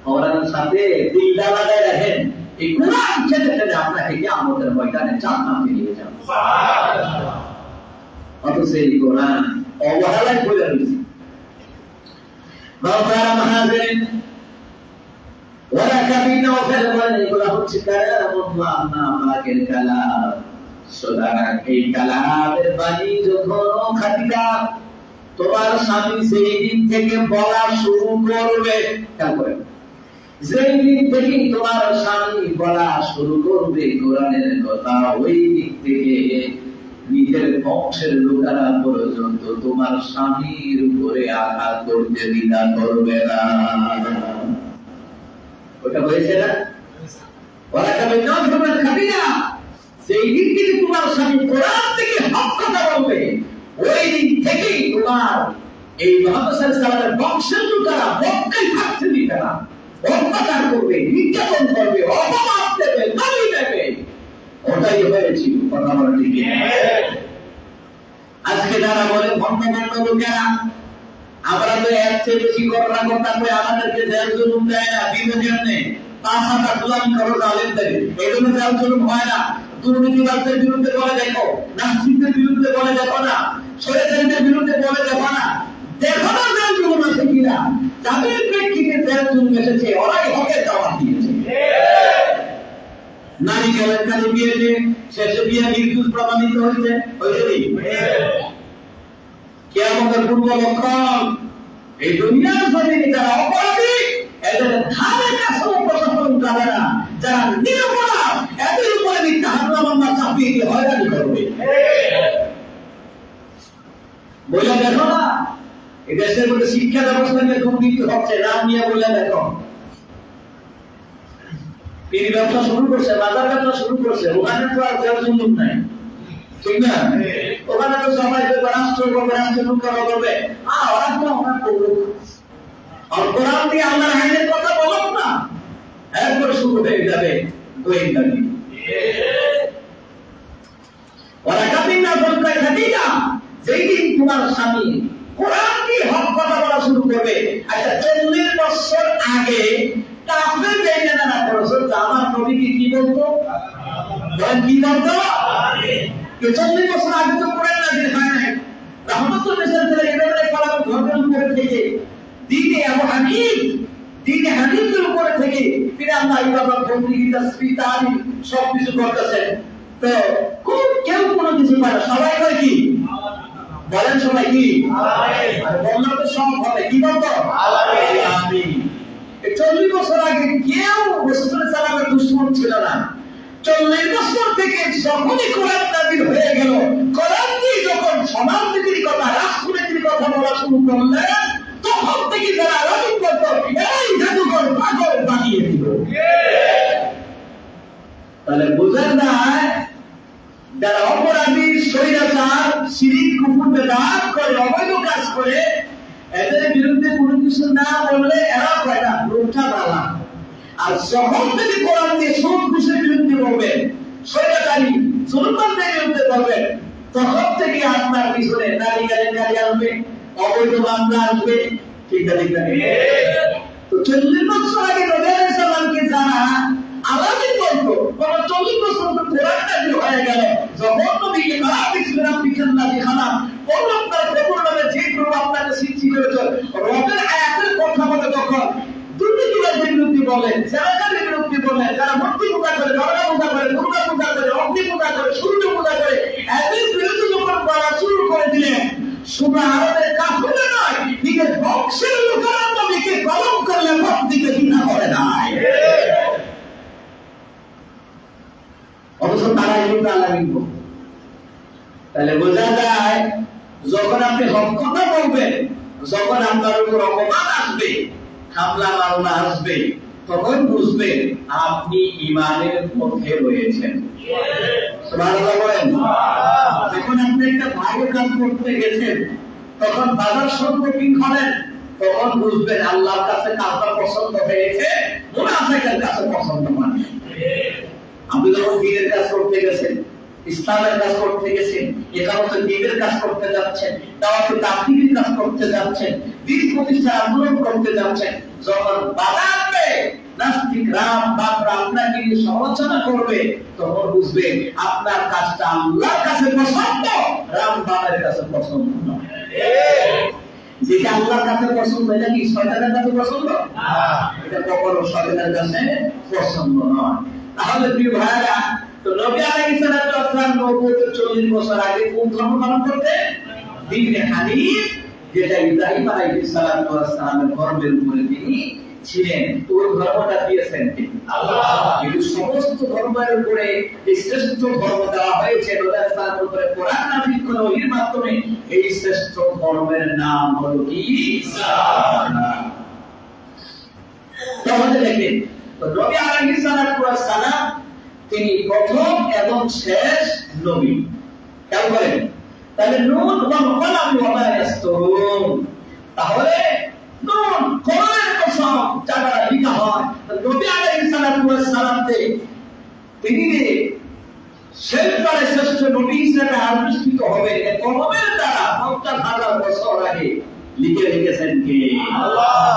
কোরআনের সাথে দিলটা লাগায় রাখেন এই কোরআন ছেড়ে ছেড়ে আপনাকে কিয়ামতের ময়দানে জান্নাতে নিয়ে যাবে সুবহানাল্লাহ অথচ এই কোরআন অবহেলায় পড়ে রয়েছে বাবা মহাজেন ওরা কাবিনা ওফেল বলে এগুলো হচ্ছে কালামুল্লাহ পাকের কালাম সুতরাং এই কালামের বাণী যখন খাদিজা তোমার স্বামী সেই দিন থেকে বলা শুরু করবে তারপরে যেই দিন থেকে তোমার স্বামী বলা শুরু করবে কোরআনের কথা ওই দিক থেকে নিজের বংশের লোকেরা পর্যন্ত তোমার স্বামীর উপরে আঘাত করতে দ্বিধা করবে না ওটা হয়েছে না ওরা কবে না তোমার খাদিজা সেই দিন থেকে তোমার স্বামী কোরআন থেকে হক কথা বলবে ওই দিন থেকেই তোমার এই মুহাম্মদ সাল্লাল্লাহু আলাইহি ওয়াসাল্লামের বংশের লোকেরা মক্কায় থাকতে দিবে না অত্যাচার করবে নির্যাতন করবে অপমান দেবে গালি দেবে ওটাই হয়েছিল কথা বলা ঠিক আজকে যারা বলে ভণ্ড লোকেরা আমরা তো এর চেয়ে বেশি করোনা করতাম আমাদেরকে জেল জুলুম দেয় না বিবেচন নেই 5,000 গোলাম করো জালেমদের এগুলো জেল জুলুম হয় না দুর্নীতিবাজদের বিরুদ্ধে বলে দেখো নাস্তিকদের বিরুদ্ধে বলে দেখো না স্বৈরাচারীদের বিরুদ্ধে বলে দেখো না দেখো না জেল জুলুম আছে কিনা যাদের প্রেক্ষিতে জেল জুলুম এসেছে ওরাই হকের দাওয়াত দিয়েছে নারী কেলেঙ্কারি দিয়েছে শেষে বিয়ে নির্দোষ প্রমাণিত হয়েছে কিয়ামতের পূর্ব লক্ষণ এই দুনিয়ার জমিনে যারা অপরাধী এদের ধারে কাছেও প্রশাসন যাবে না যারা নিরপরাধ এদের উপরে মিথ্যা মামলা চাপিয়ে দিয়ে হয়রানি করবে বলে দেখো না এই দেশের মধ্যে শিক্ষা ব্যবস্থা নিয়ে দুর্নীতি হচ্ছে নাম নিয়ে বলে দেখো তিনি ব্যবসা শুরু করছে বাজার ব্যবসা শুরু করছে ওখানে তো আর জেল জুলুম নাই ঠিক না ওখানে তো সবাই রাষ্ট্র করবে রাষ্ট্র লুকানো করবে ওরা তো আমরা করবো আর কোরআন দিয়ে আল্লাহর আইনের কথা বলো না একবার শুরু হয়ে যাবে গোয়েন্দাগি ওরা কাবিনা সরকার খাদিজা যেই দিন তোমার স্বামী কোরআন দিয়ে হক কথা বলা শুরু করবে আচ্ছা 40 বছর আগে কাফের বেঈমানরা করছে আমার নবীকে কি বলতো বলেন কি বলতো কে 40 বছর আগে তো কোরআন নাযিল হয় নাই রাহমাতুল সাল্লাল্লাহু আলাইহি ওয়াসাল্লাম ধর্মের উপরে থেকে দ্বীনে আবু হানিফের উপরে থেকে তিনি আল্লাহ ইবাদত বন্দেগী তাসবিহ তাহলিল সব কিছু করতেছেন তো কেউ কোনো কিছু পারে সবাই করে কি বলেন সবাই কি আমিন আর বললে তো সব হবে কি বলতো আমিন 40 বছর আগে কেউ রাসূল সাল্লাল্লাহু দুশমন ছিল না 40 বছর থেকে যখনই কোরআন নাযিল হয়ে গেল কোরআন দিয়ে যখন সমাজনীতির কথা রাষ্ট্রনীতির কথা বলা শুরু করলেন তখন থেকে যারা রাজনীতি করত এই জাদুকর পাগল বানিয়ে দিল তাহলে বুঝেন না যারা অপরাধী স্বৈরাচার শিরিক কুফর বেদাত করে অবৈধ কাজ করে এদের বিরুদ্ধে কোনো কিছু না বললে এরা কয়টা রোগটা বালা আর যখন থেকে কোরআন দিয়ে সুদ ঘুষের বিরুদ্ধে বলবেন স্বৈরাচারী জুলুমবাজদের বিরুদ্ধে বলবেন তখন থেকে আপনার পিছনে নারী গালি আনবে অবৈধ মামলা আসবে, ঠিক না? তো 40 বছর আগে নবী আলাইহিস সালামকে যারা আলাদা করতো, কোন 40 বছর তো কোরআন নাযিল হয়ে গেল, যখন নবীকে তারা বিসমিল্লাহ বিখান্নাদি খানা কোন আপনার খবর নামে যে গ্রুপ আপনাকে সৃষ্টি করেছে, রবের আয়াতের কথা বলে তখন দুর্নীতিবাজদের বিরুদ্ধে বলেন, জারাকারের বিরুদ্ধে বলেন, যারা মূর্তি পূজা করে, দরগা পূজা করে, দুর্গা পূজা করে, অগ্নি পূজা করে, সূর্য পূজা করে, এদের বিরুদ্ধে যখন বলা শুরু করে দিলেন, শুধু আরবের কাফেররা নয়, নিজের বংশের লোকেরা নবীকে কলম করলে সব দিকে ঘৃণা করে নাই। অথচ তারা এগুলো আলামিন। তাহলে বোঝা যায় যখন আপনি হক কথা বলবেন, যখন আপনার উপর অপমান আসবে, হামলা মামলা আসবে, তখন বুঝবেন আপনি ঈমানের মধ্যে রয়েছেন। সুবহানাল্লাহ বলেন। যখন আপনি একটা ভালো কাজ করতে গেছেন, তখন বাজার সম্মুখীন হলেন, তখন বুঝবেন আল্লাহর কাছে কাজটা পছন্দ হয়েছে, মুনাফিকের কাছে পছন্দ মানে। আপনি যখন দ্বীনের কাজ করতে গেছেন, ইসলামের কাজ করতে গেছেন, একামতে দ্বীনের কাজ করতে যাচ্ছেন, দাওয়াতে তাবলীগের কাজ করতে যাচ্ছেন, দ্বীন প্রতিষ্ঠার আন্দোলন করতে যাচ্ছেন, যখন বাধা আসবে, নাস্তিক রাম বাপরা আপনাকে নিয়ে সমালোচনা করবে, তখন বুঝবেন আপনার কাজটা আল্লাহর কাছে পছন্দ, রাম বাবার কাছে পছন্দ নয়। যেটা আল্লাহর কাছে পছন্দ, এটা কি শয়তানের কাছে পছন্দ? এটা কখনো শয়তানের কাছে পছন্দ নয়। তাহলে প্রিয় ভাইরা, তো নবী আলাইহিস সালাম নবুয়তের 40 বছর আগে কোন ধর্ম পালন করতে? দ্বীনে হানিফ, যেটা ইব্রাহিম আলাইহিস সালামের ধর্মের উপরে তিনি ছিলেন। ওই ধর্মটা দিয়েছেন আল্লাহ। কিন্তু সমস্ত ধর্মের উপরে এই শ্রেষ্ঠ ধর্ম দেওয়া হয়েছে নবী আলাইহিস সালামের উপরে কোরআন নাযিল করে ওহির মাধ্যমে। এই শ্রেষ্ঠ ধর্মের নাম হলো কি? ইসলাম। তাহলে দেখেন, নবী আলাইহিস সালাম তিনি প্রথম এবং শেষ নবী। কেমন বলেন? তাহলে নুন ওয়াল কলাম ওয়া মা ইয়াসতুরুন, তাহলে নুন কোরআনের কসম যারা লিখা হয়, নবী আলাইহিস সালাম তিনি শেষবারে শ্রেষ্ঠ নবী হিসেবে আবিষ্কৃত হবে কলমের দ্বারা 50,000 বছর আগে লিখে রেখেছেন কে? আল্লাহ।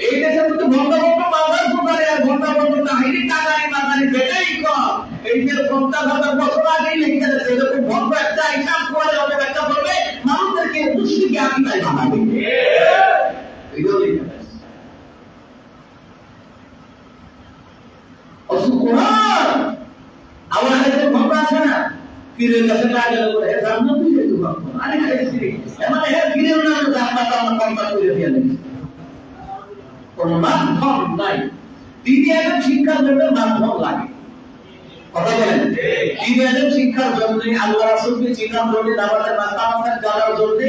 এই দেশে তো ঘন্টা মাদার দোকানে আর ঘন্টা কাহিনী টাকায় মাদারি যেটাই কর, এই যে 50,000 বছর আগে লিখে রেখেছে, এরকম ঘন্টা একটা হিসাব করে হবে, একটা করবে, মানুষদেরকে মুশরিক আকিদায় বানাবে। এগুলো লিখে রেখেছে। অসু কোরআন আমার হাতে ঘন্টা আছে না, পীরের কাছে লাগে বলে হে জান্নাত দিতে তো ঘন্টা, আরে খাইছি মানে হে পীরের নাম জান্নাত আমার ঘন্টা করে দিয়ে দিয়েছে। কোন মাধ্যম নাই। দিনী আলেম শিক্ষার জন্য মাধ্যম লাগে। কথা বলেন, দিনী আলেম শিক্ষার জন্য, আল্লাহ রাসূলকে চিনার জন্য, নামাজের মাসামাত জানার জন্য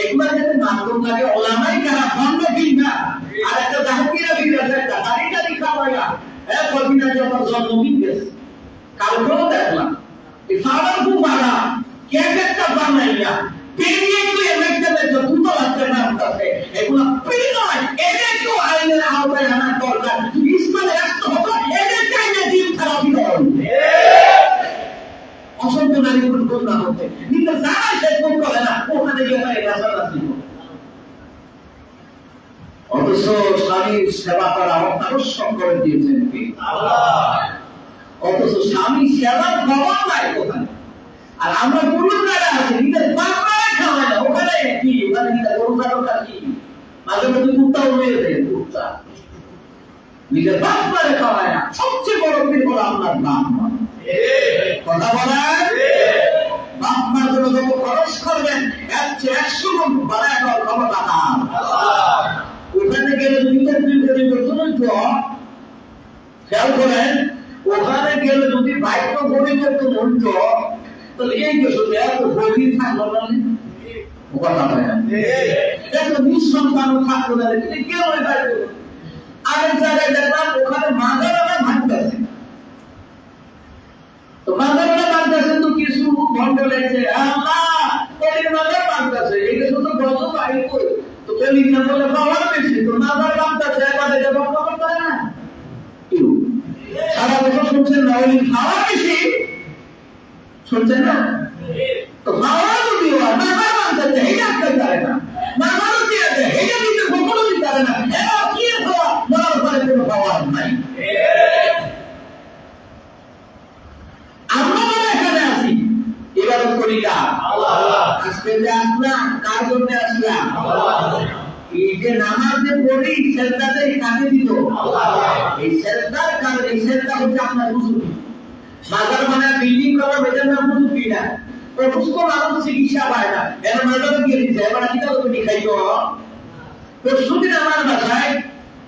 এগুলোর ক্ষেত্রে মাধ্যম লাগে। ওলামাই কারা বন্ধ দিন না। আর একটা জাহাঙ্গীরা ভিড় আছে, একটা দাড়িটা লিখা হয়া কদিন আগে আমার জন্মদিন গেছে, কালকেও দেখলাম এই ফাদার খুব বাড়া কেক একটা বানাইয়া পেরিয়ে তুই একটা দেখো দুটো বাচ্চা নাম আছে, এগুলো পেরি নয়, এদেরকেও আইনের আওতায় আনার দরকার। ইসলামে রাষ্ট্র হতো এদেরকে আইনে দিন খারাপই হয়। অসংখ্য নারী পুরুষ না হচ্ছে, কিন্তু যারা সে কোন করে না ওখানে গিয়ে তাই রাসারাসি করে। অথচ স্বামীর সেবা করা অত্যাবশ্যক করে দিয়েছেন কে? আল্লাহ। অথচ স্বামী সেবার খবর নাই কোথায়। আর আমরা পুরুষ যারা আছে নিজের বাপমারা খাওয়ায় না, ওখানে কি ওখানে গরু ছাগলটা কি মাঝে মধ্যে কুত্তাও রয়ে যায়, কুত্তা নিজের বাপমারা খাওয়ায় না। সবচেয়ে বড় পীর হলো আপনার বাপ মা। কথা বলেন, বাপ মার জন্য যত খরচ করবেন এর চেয়ে 100 গুণ বাড়ায় দেওয়ার ক্ষমতা কার? ওখানে গেলে খেয়াল করেন, ওখানে গেলে যদি ভাগ্য গরিবের তো মূল্য, তাহলে এই দেশে এত গরিব থাকলো না, কথা হয় না, এত নিঃসন্তানও থাকলো না, কিন্তু কেউ থাকবে। আরেক জায়গায় দেখলাম ওখানে মাদারানা ভাঙতেছে, তো মাদারানা ভাঙতেছে তো কিছু ভণ্ড লেগেছে, আল্লাহ কলির মাদার ভাঙতেছে, এই দেশে তো গজব বাহির করে, তো কলির না বলে পাওয়ার বেশি, তো মাদার ভাঙতেছে, এবারে যে ভক্ত করতে হয় না, সারা বছর শুনছেন না ওই খাওয়া বেশি শুনছেন না, তো খাওয়া যদি হয় মাদার ভাঙতেছে, এই ডাক্তার পারে না, নামাজে পড়ি সেজদাতে কাকে দিত আল্লাহ। এই সেজদার কারণে এই সেজদা হচ্ছে আপনার ওযু। মাজার মানে বিল্ডিং করা বেজার না ওযু কি না। অসুস্থ মানুষ চিকিৎসা পায় না, এর মাজারে গিয়ে দিতে এবার কি দাও তুমি খাইতো। তো সুদিন আমার বাসায়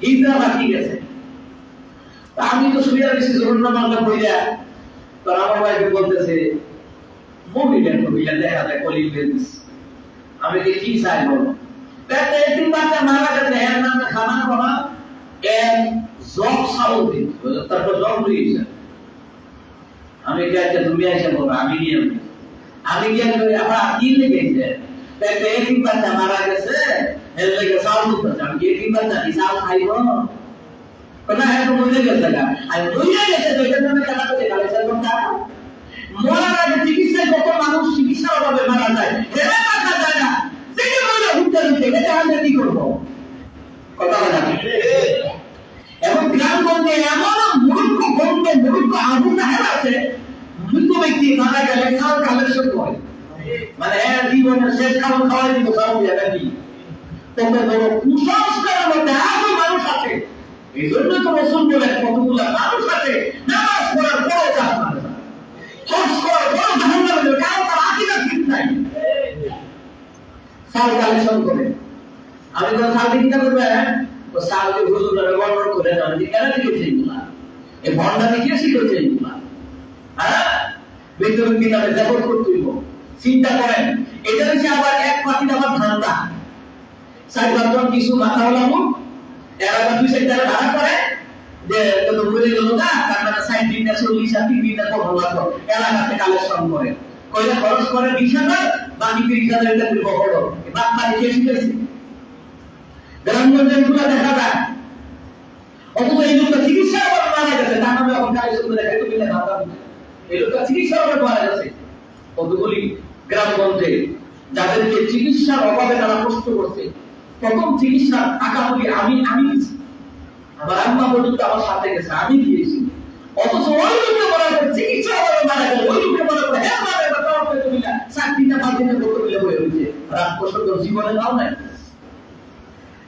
হিজরা বাকি গেছে, আমি তো শুয়ে আছি যখন নামাজটা পড়িয়া, তো আমার ভাইকে বলতেছে মহিলা দেখা যায় কলিং বেঞ্চ। আমি কি চাই বলো, তাতে তিন বাচ্চা মারা গেছে, এর নাম খানা বাবা এর জব সাউদি, তারপর জব দিয়েছে। আমি কে তুমি এসে বলো আমি নিয়ে আমি গিয়ে আবার কি লেগেছে, তাতে তিন বাচ্চা মারা গেছে, এর লেগে সাউন্ড করতে আমি কি তিন বাচ্চা কি সাউন্ড খাইব কথা হ্যাঁ তো বুঝে গেছে না। আর বুঝে গেছে তো এটা তুমি টাকা করে গালে সারবো না। মরার আগে চিকিৎসায় কত মানুষ চিকিৎসার অভাবে মারা যায়, এরা টাকা যায় না, থেকে মরে উঠতে উঠতে এটা আমরা কি করবো কথা বলা। এবং গ্রামগঞ্জে এমন মূর্খ গন্ধ মূর্খ আবু সাহেব আছে, মৃত ব্যক্তি মারা গেলে খাওয়ার কালেকশন করে, মানে এর জীবনের শেষ খাবার খাওয়াই দিব সব জায়গা কি। তবে ধরো কুসংস্কারের মধ্যে আরো মানুষ আছে, এই জন্য তো রসুল বলে কতগুলা মানুষ আছে নামাজ পড়ার পরও জাহান্নামে যাবে, হজ করার পরও জাহান্নামে যাবে, কারণ তার আকীদা ঠিক নাই। সাল কালেকশন করে আমি তো সাল চিন্তা করবে, ও সালকে হুজুররা গড়বড় করে আমি যে কেন দিয়েছে এগুলা, এই ভণ্ডামি কে শিখেছে এগুলা, হ্যাঁ বিদ্যুৎ কিতাবে জবর করতে হইব। চিন্তা করেন এটা হচ্ছে আবার এক পাতিল আমার ধান্দা, সাইড বাদন কিছু মাথা হলাম এরা দুই সাইড দ্বারা ভাড়া করে যে তো বলে গেল না, তার মানে সাইড দিনটা 40 আর 3 দিনটা কম লাগলো, এলাকাতে কালেকশন করে কইলে খরচ করে 20,000, বাকি 30,000 এটা দিব বড় বাপ মারি কে শিখেছে। গ্রামগঞ্জে এগুলো দেখা যায়, অথচ এই লোকটা চিকিৎসা করে মারা গেছে, তার নামে এখন কালেকশন করে দেখে তুমি দেখা পাবে এই লোকটা চিকিৎসা করে মারা গেছে। কতগুলি গ্রামগঞ্জে যাদেরকে চিকিৎসার অভাবে তারা কষ্ট করছে, প্রথম চিকিৎসার টাকা বলি আমি আমার আম্মা পর্যন্ত আমার সাথে গেছে, আমি দিয়েছি। অথচ ওই লোককে বলা করে চিকিৎসা অভাবে মারা গেল, ওই লোককে বলা করে হ্যাঁ মারা গেল, তাও পেতে মিলা 4-3টা 5 দিনে বলতে মিলে হয়ে হয়েছে। রাত পর্যন্ত জীবনে নাও নাই,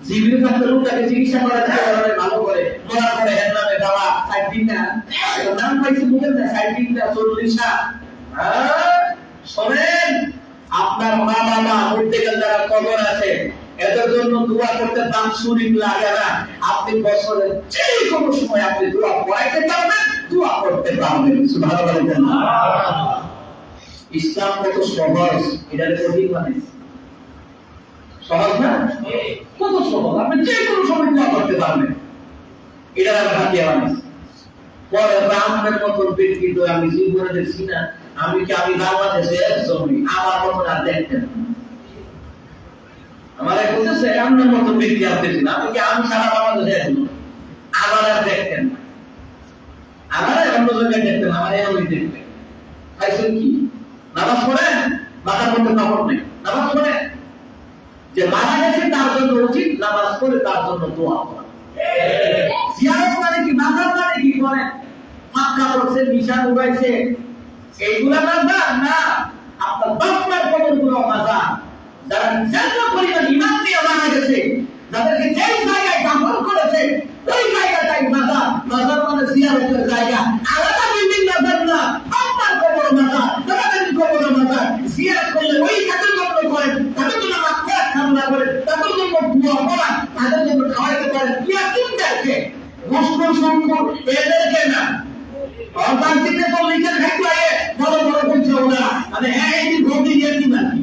জীবিত থাকতে লোকটাকে চিকিৎসা করা যায় ভালো করে, মরার পরে এর নামে দেওয়া 4 দিনটা নাম পাইছে বুঝেন না, 4 দিনটা 40টা। শোনেন, আপনার মা বাবা মরতে গেলে যারা কবর আছে এদের জন্য দোয়া করতে দাম শরীর লাগে না। আপনি বছরের যে কোনো সময় আপনি দোয়া পড়াইতে পারবেন, দোয়া করতে পারবেন। সুবহানাল্লাহ। ইসলাম কত সহজ, এটার কঠিন মানে সহজ না, কত সহজ, আপনি যে কোনো সময় দোয়া করতে পারবেন। এটার আমরা হাতে আনি পরে ব্রাহ্মণের মতন ব্যক্তি তো আমি জীবনে দেখছি না। আমি বাংলাদেশে জমি আমার মতন আর দেখতেন আমার এক বলতেছে এমন মতন ব্যক্তি আর দেখছি না, আমি সারা বাংলাদেশে আমার আর দেখতেন না, আমার অন্য জায়গায় দেখতেন, আমার এমনই দেখতেন। পাইছেন কি নামাজ পড়েন, মাথার মধ্যে কাপড় নেই, নামাজ পড়েন, যে মারা গেছে তার জন্য উচিত নামাজ পড়ে তার জন্য দোয়া করা। জিয়ারত মানে কি, মাজার মানে কি করেন, ফাঁকা করছে, নিশান উড়াইছে, এইগুলা মাজার না, আপনার বাপমার কবরগুলো মাজার। যারা জান্নাত পরিমাণ ঈমান নিয়ে মারা গেছে, যাদেরকে যেই জায়গায় দাফন করেছে ওই জায়গাটাই মাজার। মাজার মানে জিয়ারতের জায়গা, আলাদা বিল্ডিং মাজার না, বাপমার কবর মাজার, তাদের কবর মাজার। জিয়ারত করলে ওই কাজের জন্য করেন, তাদের জন্য মাগফিরাত কামনা করেন, তাদের জন্য দোয়া করেন, তাদের জন্য খাওয়াইতে পারেন। ইয়াতিমদেরকে, মুসলিম সংখ্যক এদেরকে না, অর্থান্তিকে তো লিখে খাইতে হয় বড় বড় বলছে ওরা, মানে হ্যাঁ এই গন্ডি ইয়াতিম নাকি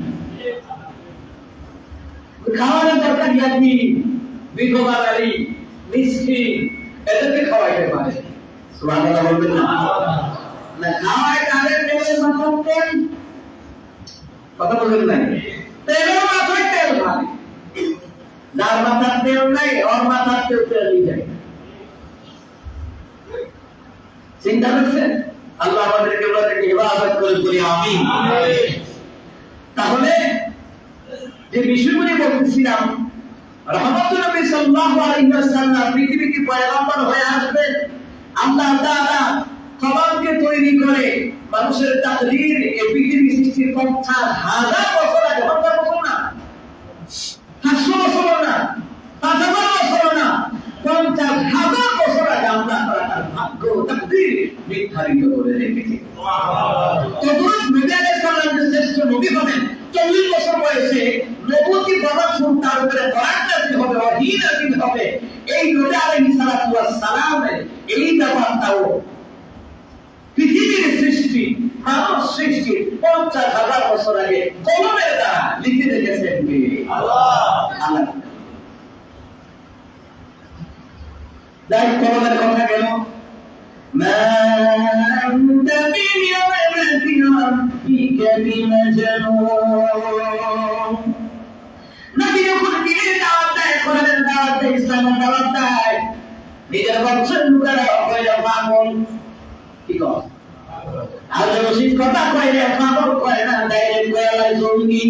খাওয়ানোর দরকার, ইয়াতিম বিধবা নারী মিসকিন এদেরকে খাওয়াইতে পারে। সুবহানাল্লাহ বলবেন না, না খাওয়ায় কাদের তেলের মাথার তেল, কথা বলবেন না, তেলের মাথায় তেল ভালো, যার মাথার তেল নাই ওর মাথার তেল দিয়ে যায়। চিন্তা করছেন? আল্লাহ আমাদেরকে ইবাদত করে বলি আমিন। তাহলে যে বিষয়গুলি বলছিলাম, রাহমাতুল নবী সাল্লাল্লাহু আলাইহি ওয়াসাল্লাম পৃথিবীতে পয়গম্বর হয়ে আসবেন। আল্লাহ তাআলা কলমকে তৈরি করে মানুষের তাকদীর এই পৃথিবী সৃষ্টির 50,000 বছর আগে, 50 বছর না, 500 বছর না, 5,000 বছর না, 50,000 বছর আগে আল্লাহ তাআলা তার ভাগ্য তাকদীর নির্ধারিত করে রেখেছে। তখন নবী আলাইহিস সালাম শ্রেষ্ঠ নবী হবেন 40 বছর বয়সে নবুয়তি প্রভাব শুরু তার উপরে কোরআন নাযিল হবে, ওহী নাযিল হবে। এই নবী আলাইহিস সালামের এই ব্যাপারটাও পৃথিবীর সৃষ্টি, মানব সৃষ্টি 50,000 বছর আগে কলমের দ্বারা লিখে রেখেছেন কে? আল্লাহ। তাই কলমের কথা কেন? মা আনতা বিনি'মাতি রাব্বিকা বিমাজনুন। নবী যখন দিনের দাওয়াত দেয়, কোরআনের দাওয়াত দেয়, ইসলামের দাওয়াত দেয়, নিজের বংশের লোকেরা কইরা পাগল। কি কর? আর রশিদ কথা কইলে পাগল কয় না, ডাইরেক্ট কইলা জঙ্গি,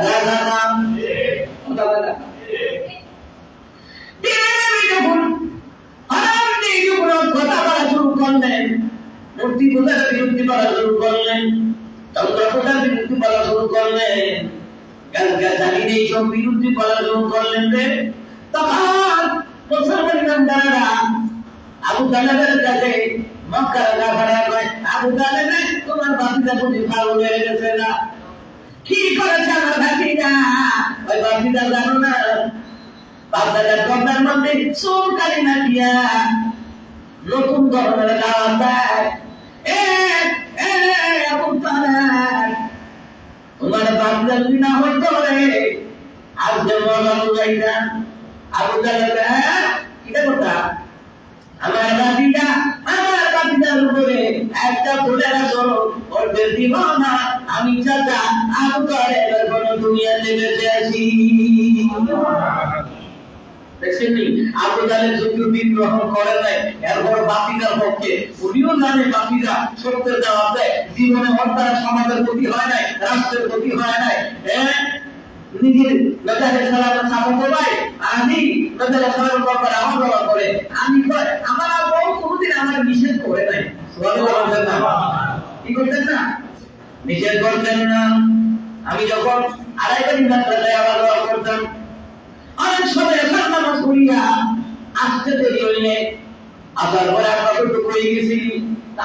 রাজা নাম, কথা বলে। কথা বলা শুরু করলেন, মূর্তি পূজার বিরুদ্ধে বলা শুরু করলেন, চন্দ্র পূজার বিরুদ্ধে বলা শুরু করলেন, এইসব বিরুদ্ধে বলা শুরু করলেন রে। তখন মুসলমান ইমানদাররা আবু তালেবের কাছে মক্কার কাফেররা কয়, আবু তালেব তোমার বাতিজা বুঝি পাগল হয়ে গেছে না? কি করেছে আমার ভাতিজা? ওই ভাতিজা জানো না, বাপদাদার কন্যার মধ্যে চুলকালি না দিয়া নতুন ধরনের দাওয়াত দেয়। আবু তালেব, তোমার বাপদাদা যদি না হইতো রে আজকে মজা বুঝাইতা। আবু তালেব এটা কথা, আমার বাতিজার উপরে একটা ফুলের আসর ওর দিব না। আমি চাচা আবু তালেবের কোন দুনিয়াতে বেঁচে আছি। দেখছেননি, আবু তালেব যদিও দিন গ্রহণ করে নাই, এরপর বাতিজার পক্ষে, উনিও জানে বাতিজা সত্যের দাওয়াত দেয়, জীবনে হত্যার সমাজের ক্ষতি হয় নাই, রাষ্ট্রের ক্ষতি হয় নাই। নিজের নবী আলাইহিস সালামের সাহাবা ভাই, আমি নবী আলাইহিস সালামের ব্যাপারে আমার বাবা করে, আমি কই আমার বউ কোনদিন আমার নিষেধ করে নাই। সুবহানাল্লাহ বলেন না? কি করতেন না? নিষেধ করতেন না। আমি যখন আড়াইটা দিন রাতে আবার দোয়া করতাম, অনেক সময় এসার নামাজ পড়িয়া আসতে দেরি হইলে, আসার পরে আমরা তো হয়ে গেছি,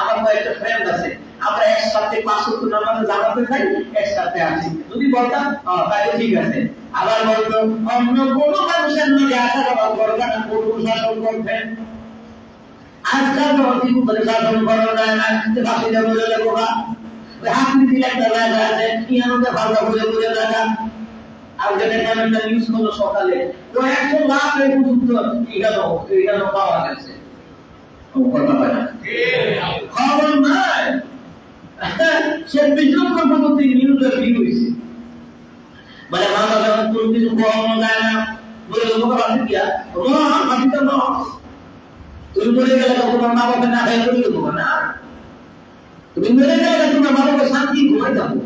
আমার কয়েকটা ফ্রেন্ড আছে, আমরা একসাথে 5 ওয়াক্ত নামাজে জামাতে যাই, একসাথে আসি। যদি বলতাম তাহলে ঠিক আছে, আবার বলতো অন্য কোনো মানুষের লগে আসা যাওয়া করবে না, কোনো শাসন করবেন। আজকাল তো অতি করে শাসন করা যায় না, যে বাসিটা বলে লেখো বা ওই হাতি দিলে একটা জায়গা আছে, ইয়ানোতে ভালো বলে বলে জায়গা। আর যেটা একটা নিউজ হলো সকালে, তো 100 লাখ পর্যন্ত এটা পাওয়া গেছে। কথা পায় না, খবর নাই, সে বিদ্রোহ পদ্ধতি নিউজের ভিউ হয়েছে। মানে মাথা যখন কোন কিছু কমানো যায় না, বলে লোক বাকি দিয়া বাকিটা ন, তুমি মরে গেলে তোমার মা বাবা না খাই করে দেবো না, তুমি মরে গেলে তোমার মা বাবা শান্তি ঘুমাই যাবো।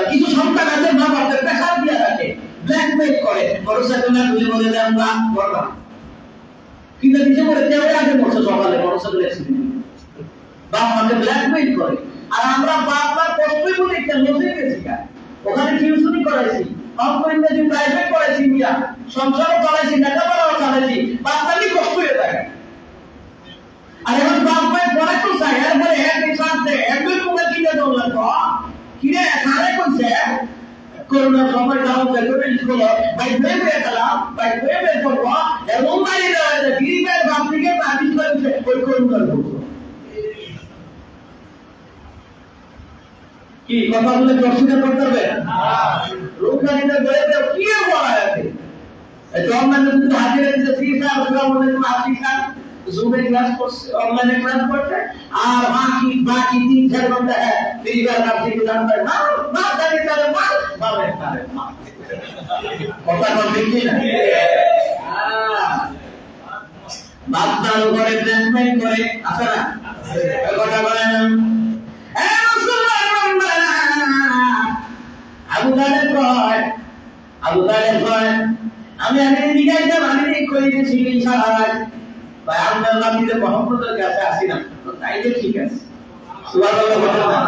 কিছু সন্তান আছে মা বাবার প্রেশার দিয়া রাখে, ব্ল্যাকমেইল করে, মোটরসাইকেল না তুলে বলে দেন বা বলবা কিন্তু নিচে পড়ে কেউ আগে মরছে সকালে মোটরসাইকেল অ্যাক্সিডেন্ট, বাপ মাকে ব্ল্যাকমেইল করে। আর আমরা বাপ মা কষ্টই বলে একটা লোকে গেছি, ওখানে টিউশনি করাইছি, ইংরেজি প্রাইভেট করাইছি, ইন্ডিয়া সংসারও চালাইছি, লেখাপড়াও চালাইছি, বাচ্চারই কষ্ট হয়ে থাকে। আর এখন বাপ মায়ের পড়া তো চাই, এরপরে একদিন সাথে একদিন মুখে কিনে দৌড়লেন তো কিনে সারে করছে করোনার সময় যাও দেখবে স্কুল ভাই ভেবে গেলাম, ভাই ভেবে করবো এবং বাইরে গিরিবের বাপ থেকে আবিষ করেছে ওই করোনার করবো। কি কথা বলে প্রশ্ন করতে হবে? রোগকারীদের বেড়েতে কি বলা আছে? অনলাইনে কিন্তু হাজিরা দিতে ফিসা আসলাম বলে তুমি আসিকা জুমে ক্লাস করছে, অনলাইনে ক্লাস করছে, আর বাকি 3-4 ঘন্টা ফিরিবার কাছ থেকে জানতে না না জানি তাহলে পাবে কথা বলতে কি না? বাচ্চার উপরে ট্রিটমেন্ট করে আছে না, কথা বলেন। আবু তালেব কয় আমি জিজ্ঞাসা আমি করে দিয়েছি ইনশাআল্লাহ ভাই আপনার নামে মোহাম্মদের কাছে আসি না, তো তাইলে ঠিক আছে সুবহানাল্লাহ বলেন না।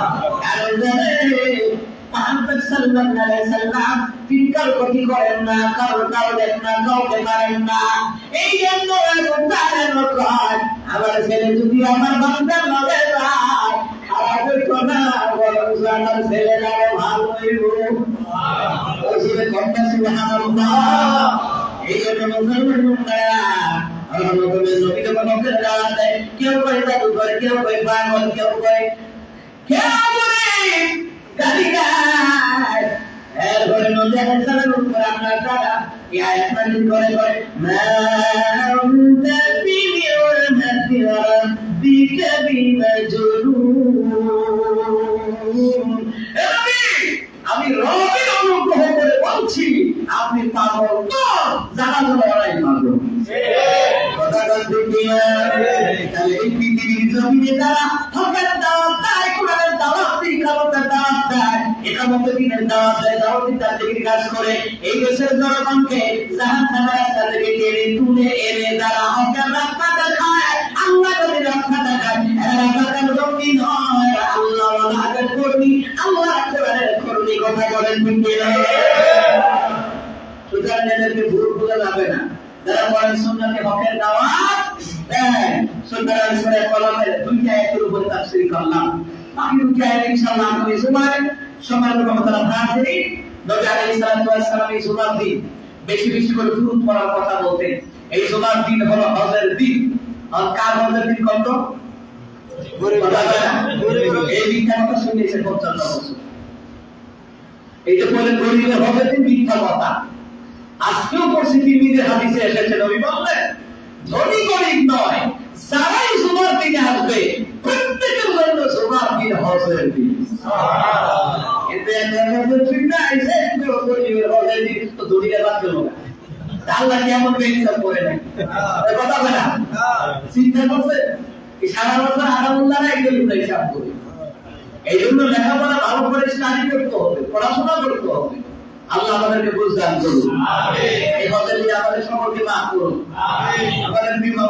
মুহাম্মদ সাল্লাল্লাহু আলাইহি সাল্লাম তিনি কারো ক্ষতি করেন না, কারো দেন না, কাউকে মারেন না। এই জন্য আমার ছেলে যদি আমার বান্দার লগে যায় খারাপ হইতো না, বরং আমার ছেলের আরো ভালো হইব। সুবহানাল্লাহ। এই জন্য মুসলমানরা আমার নবীর নবীকে বলতে যায়, কেউ কয় জাদু করে, কেউ কয় পাগল, কেউ কয় গালি গায়। এরপরে নবী আলাইহিস সালামের উপর আপনার দ্বারা এই আয়াত নাযিল করে মা আনতা বিনি'মাতি রাব্বিকা বিমাজনুন। আমি রবের অনুগ্রহ করে বলছি আপনি পাগল নন, যারা যারা পাগল। কথা বলতে গিয়ে তাহলে এই পৃথিবীর জমিনে যারা হকের দাওয়াত দেয়, কোরআনের দাওয়াত দেয়, ইকামতের দাওয়াত দেয়, ইকামতের দিনের দাওয়াত দেয়, দাওয়াতের তাবলীগের কাজ করে এই দেশের জনগণকে জাহান্নামের রাস্তা থেকে টেনে তুলে এনে যারা হকের রাস্তা দেখায়, আল্লাহ নবীর রাস্তা দেখায়, এরা হকের জমি নয়, আল্লাহ ওয়ালাদের কর্মী, আল্লাহ কোরআনের কর্মী। কথা বলেন ঠিক কিনা? সুতরাং এদেরকে ভুল বোঝা যাবে না। যারা কোরআন সুন্নাতে হকের দাওয়াত দেয়, সুতরাং সূরা কলমের দুইটা আয়াতের উপর তাফসীর করলাম। বাকি দুইটা আয়াত ইনশাআল্লাহ আগামী জুমায় সময়ের রহমতুল্লাহ হাজিরি নবী আলাইহিস সালাতু ওয়াস সালাম এই জুমার দিন বেশি বেশি করে দুরূদ পড়ার কথা বলতেন। এই জুমার দিন হলো হজের দিন। আর কার হজের দিন কত? এই দিনটা কথা শুনেছেন 55 বছর। এই যে বলে গরিবের হজের দিন মিথ্যা কথা। আজকেও পরিস্থিতির হাদিসে এসেছে নবী বললেন ধনী গরিব নয়, যারাই জুমার দিনে আসবে প্রত্যেকের জন্য জুমার দিন হজের দিন। কিন্তু এমন ঠিক না, এসে গরিবের হজের দিন তো ধনীরা বাদ গেল না। আল্লাহ কেমন বেইজ্জত করে নাই কথা বলে না? চিন্তা করছে সারা বছর আলহামদুলিল্লাহ একজন হিসাব করে। এই জন্য লেখাপড়া ভালো করে স্টাডি করতে হবে, পড়াশোনা করতে হবে। আল্লাহ আমাদেরকে বুঝদান করুন। আমিন। এই হজের দিন আমাদের সকলকে মাফ করুন। আমিন। আমাদের বিমা